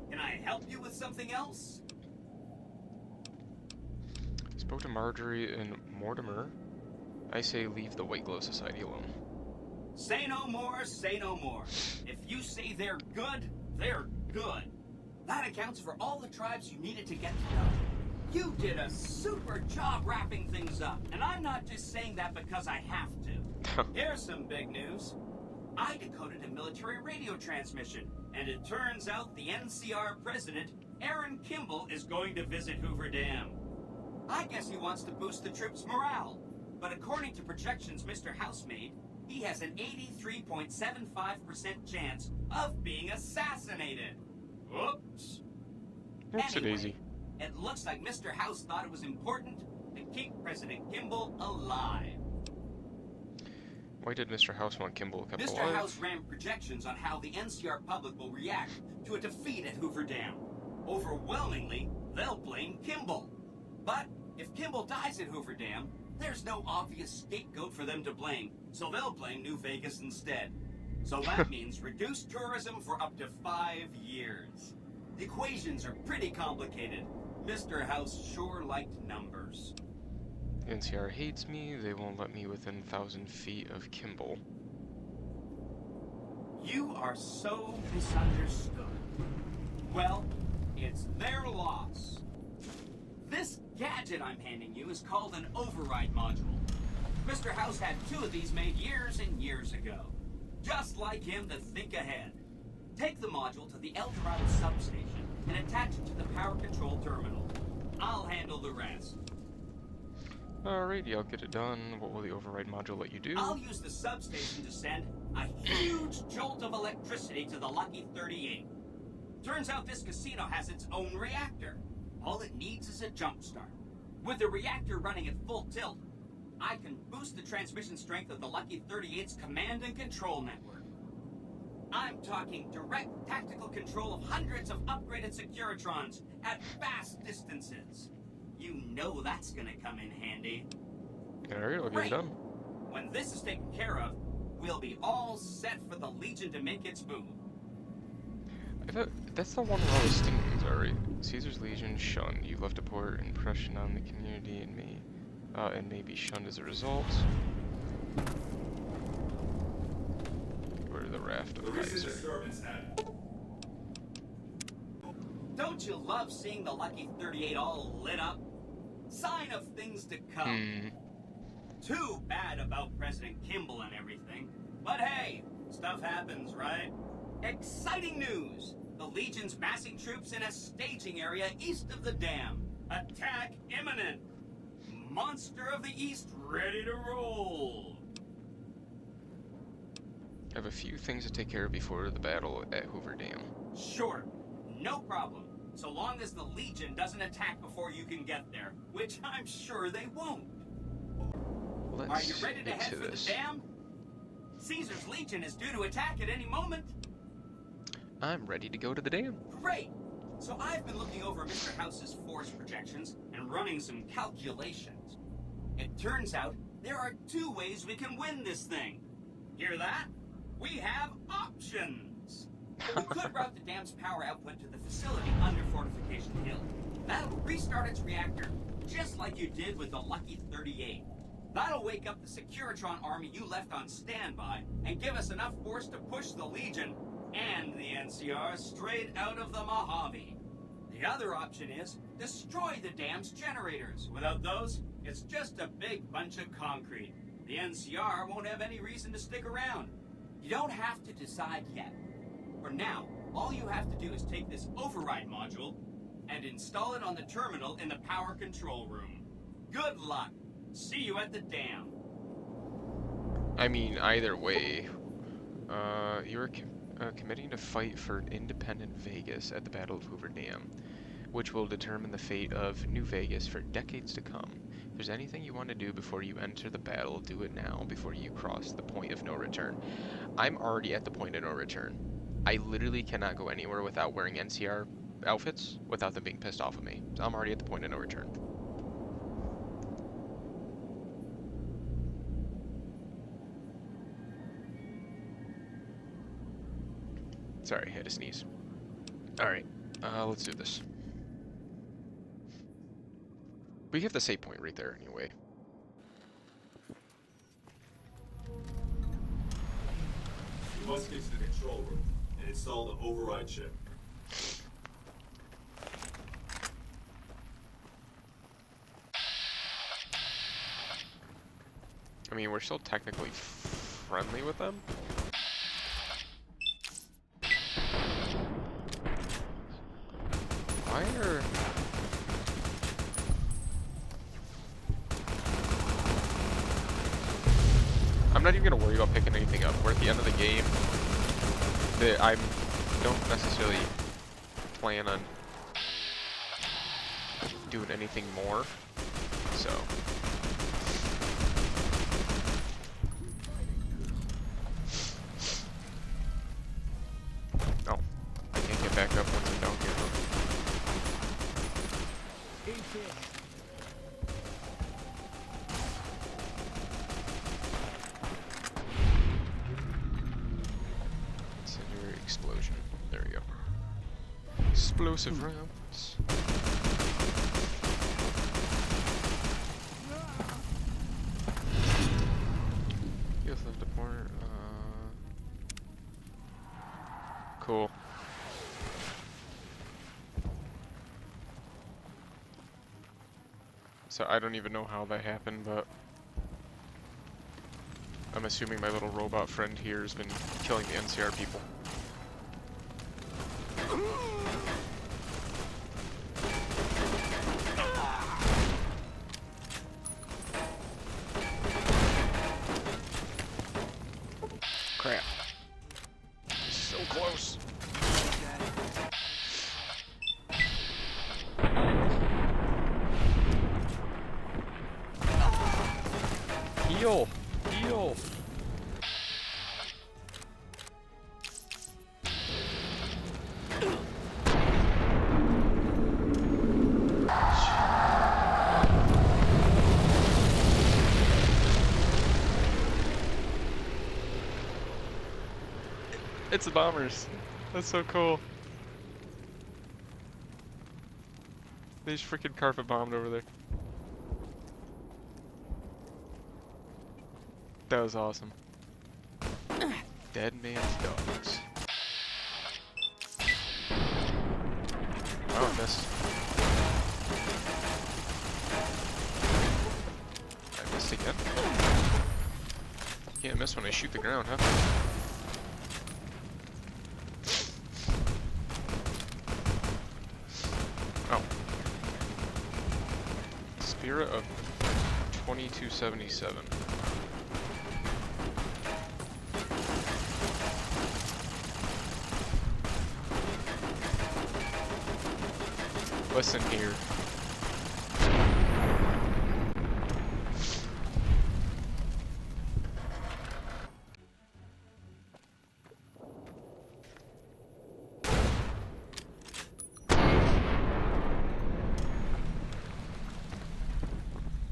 Can I help you with something else? Spoke to Marjorie and Mortimer. I say leave the White Glow Society alone. Say no more, say no more. If you say they're good, they're good. That accounts for all the tribes you needed to get to know. You did a super job wrapping things up, and I'm not just saying that because I have to. Here's some big news. I decoded a military radio transmission, and it turns out the NCR president, Aaron Kimball, is going to visit Hoover Dam. I guess he wants to boost the troops' morale, but according to projections Mr. House made, he has an 83.75% chance of being assassinated. Whoops. Whoopsie-daisy. It looks like Mr. House thought it was important to keep President Kimball alive. Why did Mr. House want Kimball kept Mr. alive? House ran projections on how the NCR public will react to a defeat at Hoover Dam. Overwhelmingly, they'll blame Kimball. But if Kimball dies at Hoover Dam, there's no obvious scapegoat for them to blame, so they'll blame New Vegas instead. So that means reduced tourism for up to 5 years. The equations are pretty complicated, Mr. House sure liked numbers. NCR hates me. They won't let me within 1,000 feet of Kimball. You are so misunderstood. Well, it's their loss. This gadget I'm handing you is called an override module. Mr. House had 2 of these made years and years ago. Just like him to think ahead. Take the module to the El Dorado substation and attach it to the power control terminal. I'll handle the rest. Alrighty, I'll get it done. What will the override module let you do? I'll use the substation to send a huge jolt of electricity to the Lucky 38. Turns out this casino has its own reactor. All it needs is a jump start. With the reactor running at full tilt, I can boost the transmission strength of the Lucky 38's command and control network. I'm talking direct tactical control of hundreds of upgraded Securitrons at vast distances. You know that's gonna come in handy. Alright, I'll get it done. When this is taken care of, we'll be all set for the Legion to make its move. That's the one where all the stingings are, right? Caesar's Legion shunned. You left a poor impression on the community and may be shunned as a result. Where the raft of Kaiser. Don't you love seeing the Lucky 38 all lit up? Sign of things to come. Too bad about President Kimball and everything. But hey, stuff happens, right? Exciting news! The Legion's massing troops in a staging area east of the dam. Attack imminent! Monster of the East ready to roll! I have a few things to take care of before the battle at Hoover Dam. Sure, no problem. So long as the Legion doesn't attack before you can get there, which I'm sure they won't. Are you ready to head for the dam? Caesar's Legion is due to attack at any moment. I'm ready to go to the dam. Great! So I've been looking over Mr. House's force projections and running some calculations. It turns out there are 2 ways we can win this thing. Hear that? We have options. We could route the dam's power output to the facility under Fortification Hill. That'll restart its reactor, just like you did with the Lucky 38. That'll wake up the Securitron army you left on standby and give us enough force to push the Legion and the NCR straight out of the Mojave. The other option is destroy the dam's generators. Without those, it's just a big bunch of concrete. The NCR won't have any reason to stick around. You don't have to decide yet. For now, all you have to do is take this override module and install it on the terminal in the power control room. Good luck. See you at the dam. I mean, either way, you're committing to fight for independent Vegas at the Battle of Hoover Dam, which will determine the fate of New Vegas for decades to come. If there's anything you want to do before you enter the battle, do it now before you cross the point of no return. I'm already at the point of no return. I literally cannot go anywhere without wearing NCR outfits without them being pissed off at me. So I'm already at the point of no return. Sorry, I had to sneeze. Alright, let's do this. We have the save point right there anyway. You must get to the control room and install the override chip. I mean, we're still technically friendly with them. Why are... I'm not even gonna worry about picking anything up. We're at the end of the game. I don't necessarily plan on doing anything more, so... Oh, I can't get back up once I'm down here. Incendiary explosion. There we go. Explosive rounds. corner. Cool. So I don't even know how that happened, but I'm assuming my little robot friend here has been killing the NCR people. Crap. So close. Heal! Heal! It's the bombers. That's so cool. They just freaking carpet bombed over there. That was awesome. Dead man's dogs. Oh, I missed. I missed again. Can't miss when I shoot the ground, huh? Oh. Spirit of 2277. Listen here.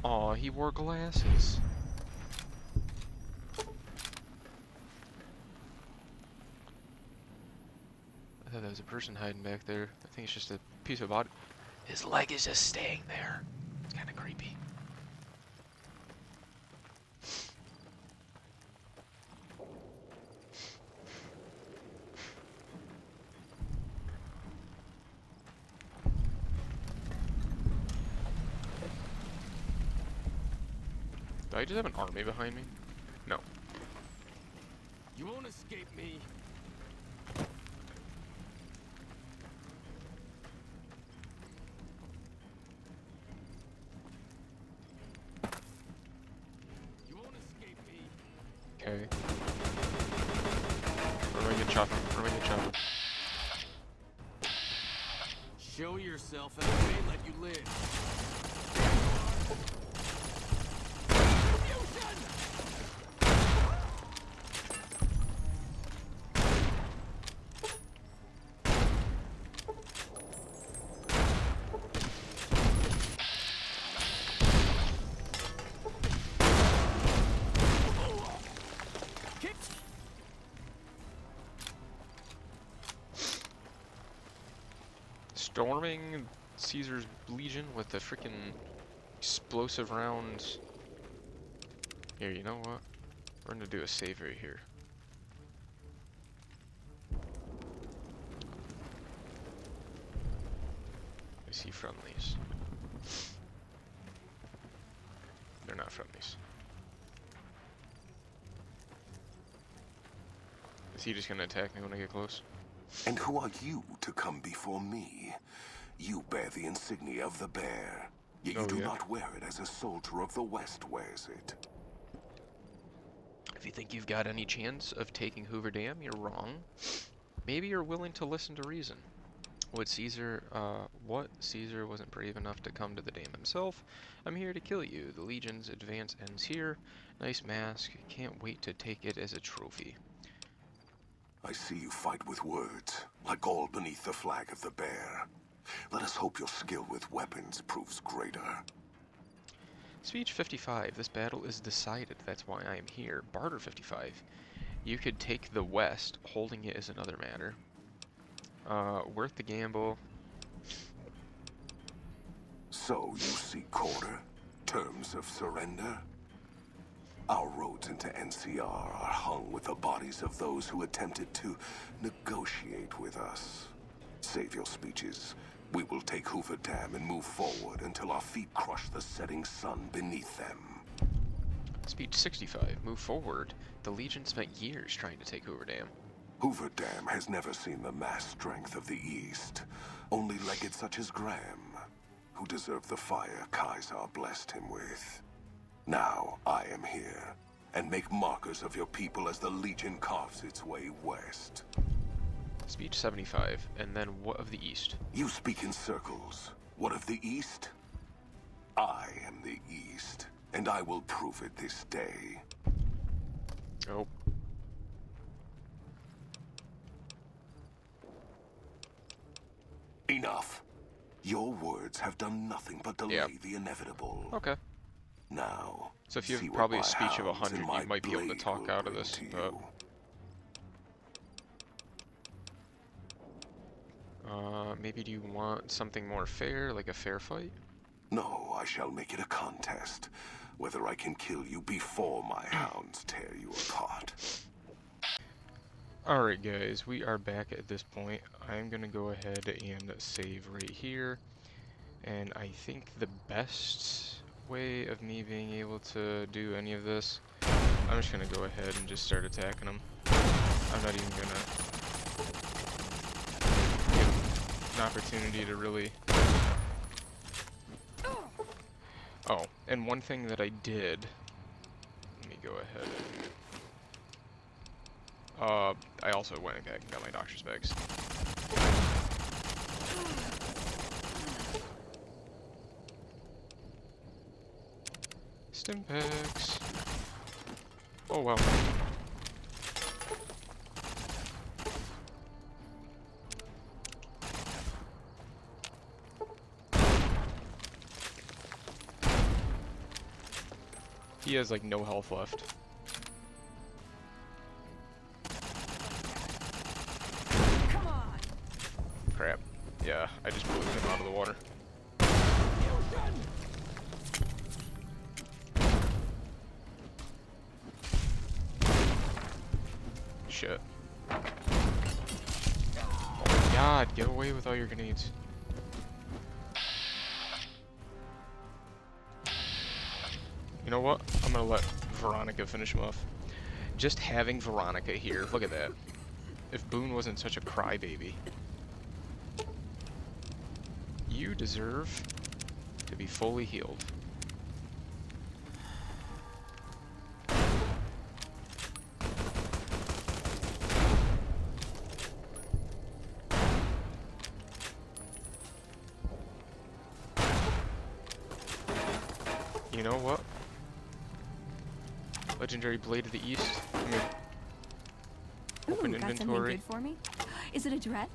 Aw, he wore glasses. I thought there was a person hiding back there. I think it's just a piece of body. His leg is just staying there. It's kind of creepy. Do I just have an army behind me? No. You won't escape me. Okay. Where am I gonna chop him? Where am I gonna chop him? Show yourself and I may let you live. Storming Caesar's Legion with the freaking explosive rounds. Here, you know what? We're gonna do a save right here. I see friendlies. They're not friendlies. Is he just gonna attack me when I get close? And who are you to come before me? You bear the insignia of the bear, yet you do not wear it as a soldier of the West wears it. If you think you've got any chance of taking Hoover Dam, you're wrong. Maybe you're willing to listen to reason. What Caesar wasn't brave enough to come to the dam himself? I'm here to kill you. The Legion's advance ends here. Nice mask. Can't wait to take it as a trophy. I see you fight with words, like all beneath the flag of the bear. Let us hope your skill with weapons proves greater. Speech 55. This battle is decided. That's why I am here. Barter 55. You could take the West. Holding it is another matter. Worth the gamble. So you seek quarter? Terms of surrender? Our roads into NCR are hung with the bodies of those who attempted to negotiate with us. Save your speeches. We will take Hoover Dam and move forward until our feet crush the setting sun beneath them. Speech 65. Move forward. The Legion spent years trying to take Hoover Dam. Hoover Dam has never seen the mass strength of the East. Only legged such as Graham, who deserved the fire Kaisar blessed him with. Now I am here, and make markers of your people as the Legion carves its way west. Speech 75. And then what of the East? You speak in circles. What of the East? I am the East, and I will prove it this day. Oh. Enough. Your words have done nothing but delay the inevitable. Okay. Now, so if you have probably a speech of 100, you might be able to talk out of this, but... maybe do you want something more fair, like a fair fight? No, I shall make it a contest. Whether I can kill you before my hounds tear you apart. Alright guys, we are back at this point. I'm gonna go ahead and save right here. And I think the best way of me being able to do any of this, I'm just gonna go ahead and just start attacking them. I'm not even gonna give an opportunity to really... Oh, and one thing that I did, let me go ahead and, I also went back and got my doctor's bags. Stim packs. Oh wow. He has like no health left. Come on. Crap. Yeah, I just blew him out of the water. Shit. Oh my god, get away with all your grenades. You know what? I'm gonna let Veronica finish him off. Just having Veronica here, look at that. If Boone wasn't such a crybaby. You deserve to be fully healed. You know what? Legendary Blade of the East. Come here. Open Ooh, got something inventory. good for me? Is it a dread?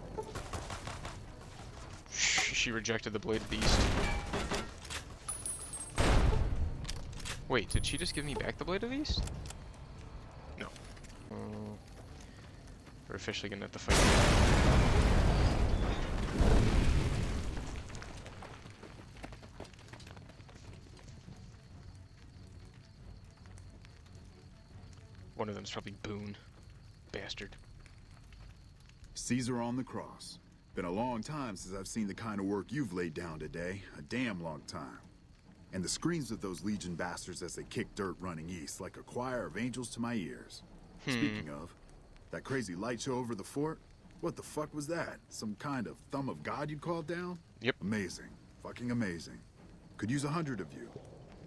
She rejected the Blade of the East. Wait, did she just give me back the Blade of the East? No. We're officially gonna have to fight. One of them's probably Boone. Bastard. Caesar on the cross. Been a long time since I've seen the kind of work you've laid down today. A damn long time. And the screams of those Legion bastards as they kick dirt running east like a choir of angels to my ears. Speaking of, that crazy light show over the fort? What the fuck was that? Some kind of thumb of God you called down? Yep. Amazing. Fucking amazing. Could use 100 of you.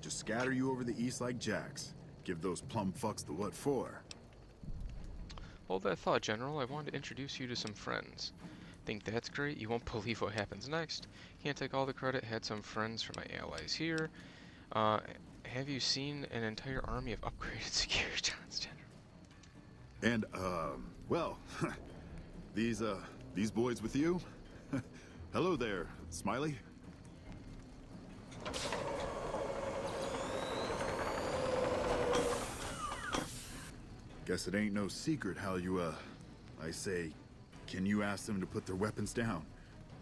Just scatter you over the east like jacks. Give those plum fucks the what for. Hold that thought, General. I wanted to introduce you to some friends. Think that's great? You won't believe what happens next. Can't take all the credit. Had some friends from my allies here. Have you seen an entire army of upgraded security guns, General? And, well, these boys with you? Hello there, Smiley. Guess it ain't no secret how you, I say, can you ask them to put their weapons down?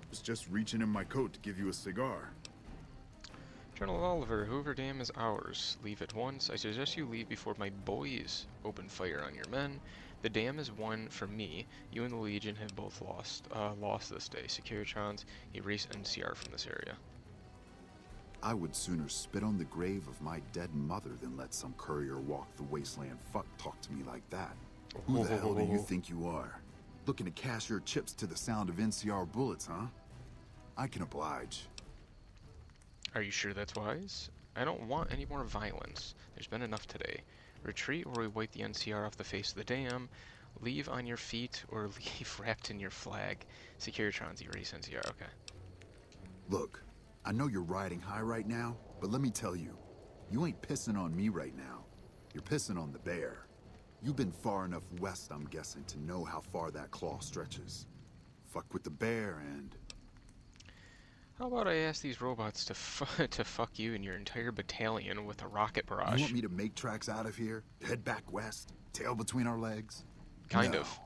Was just reaching in my coat to give you a cigar. Colonel Oliver, Hoover Dam is ours. Leave at once. I suggest you leave before my boys open fire on your men. The dam is won for me. You and the Legion have both lost this day. Securitrons, erase NCR from this area. I would sooner spit on the grave of my dead mother than let some courier walk the wasteland fuck talk to me like that. Who the hell do you think you are? Looking to cash your chips to the sound of NCR bullets, huh? I can oblige. Are you sure that's wise? I don't want any more violence. There's been enough today. Retreat or we wipe the NCR off the face of the dam. Leave on your feet or leave wrapped in your flag. Securitrons, erase NCR, okay. Look, I know you're riding high right now, but let me tell you, you ain't pissing on me right now. You're pissing on the bear. You've been far enough west, I'm guessing, to know how far that claw stretches. Fuck with the bear and... How about I ask these robots to fuck you and your entire battalion with a rocket barrage? You want me to make tracks out of here? Head back west? Tail between our legs? Kind No. of.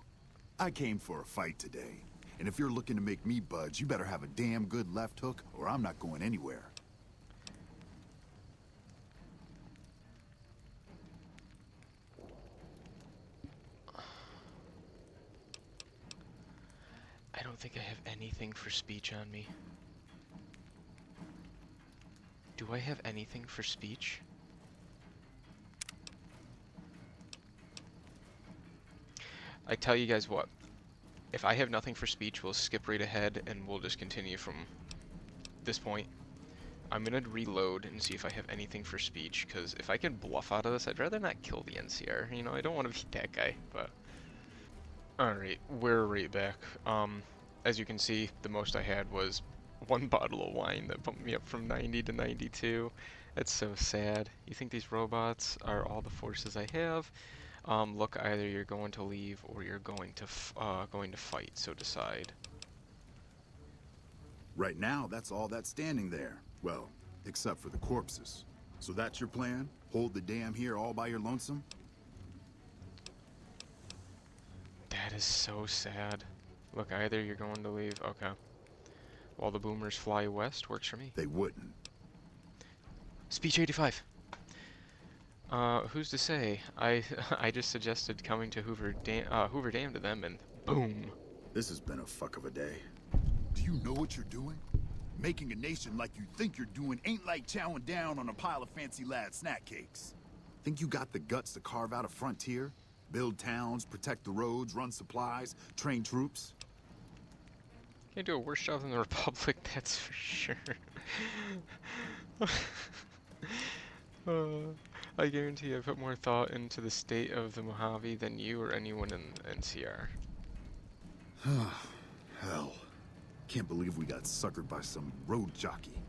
I came for a fight today. And if you're looking to make me budge, you better have a damn good left hook or I'm not going anywhere. I don't think I have anything for speech on me. Do I have anything for speech? I tell you guys what. If I have nothing for speech, we'll skip right ahead and we'll just continue from this point. I'm gonna reload and see if I have anything for speech, because if I can bluff out of this, I'd rather not kill the NCR. You know, I don't want to be that guy, but... Alright, we're right back. As you can see, the most I had was one bottle of wine that bumped me up from 90 to 92. That's so sad. You think these robots are all the forces I have? Look, either you're going to leave or you're going to fight, so decide. Right now, that's all that's standing there. Well, except for the corpses. So that's your plan? Hold the dam here all by your lonesome? That is so sad. Look, either you're going to leave... Okay. While the boomers fly west, works for me. They wouldn't. Speech 85. Who's to say? I just suggested coming to Hoover Dam to them, and boom. This has been a fuck of a day. Do you know what you're doing? Making a nation like you think you're doing ain't like chowing down on a pile of fancy lad snack cakes. Think you got the guts to carve out a frontier? Build towns, protect the roads, run supplies, train troops? Can't do a worse job than the Republic, that's for sure. I guarantee I put more thought into the state of the Mojave than you or anyone in NCR. Hell. Can't believe we got suckered by some road jockey.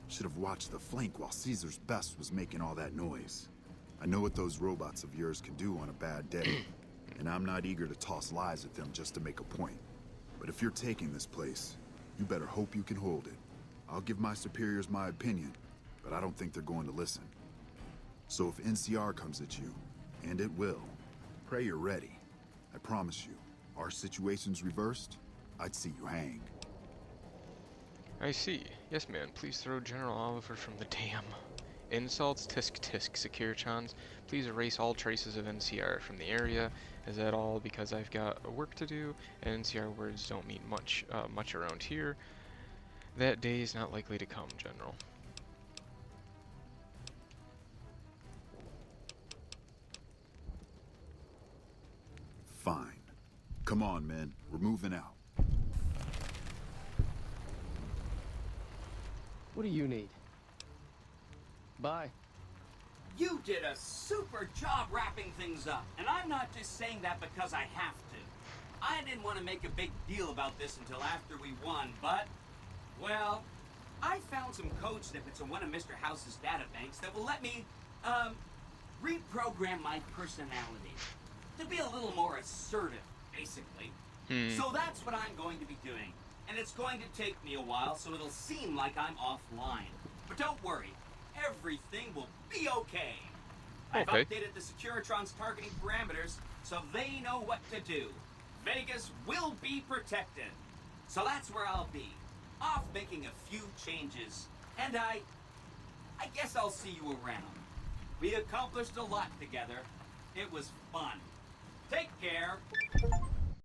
Should have watched the flank while Caesar's best was making all that noise. I know what those robots of yours can do on a bad day, and I'm not eager to toss lies at them just to make a point. But if you're taking this place, you better hope you can hold it. I'll give my superiors my opinion, but I don't think they're going to listen. So if NCR comes at you, and it will, pray you're ready. I promise you, our situation's reversed, I'd see you hanged. I see. Yes, man. Please throw General Oliver from the dam. Insults, tisk tisk, Securitrons. Please erase all traces of NCR from the area. Is that all because I've got work to do, and NCR words don't mean much around here? That day is not likely to come, General. Fine. Come on, men. We're moving out. What do you need? Bye. You did a super job wrapping things up, and I'm not just saying that because I have to. I didn't want to make a big deal about this until after we won, but, well, I found some code snippets in one of Mr. House's databanks that will let me, reprogram my personality to be a little more assertive, basically. So that's what I'm going to be doing, and it's going to take me a while, so it'll seem like I'm offline. But don't worry. Everything will be okay. I've updated the Securitron's targeting parameters so they know what to do. Vegas will be protected. So that's where I'll be. Off making a few changes. And I guess I'll see you around. We accomplished a lot together. It was fun. Take care.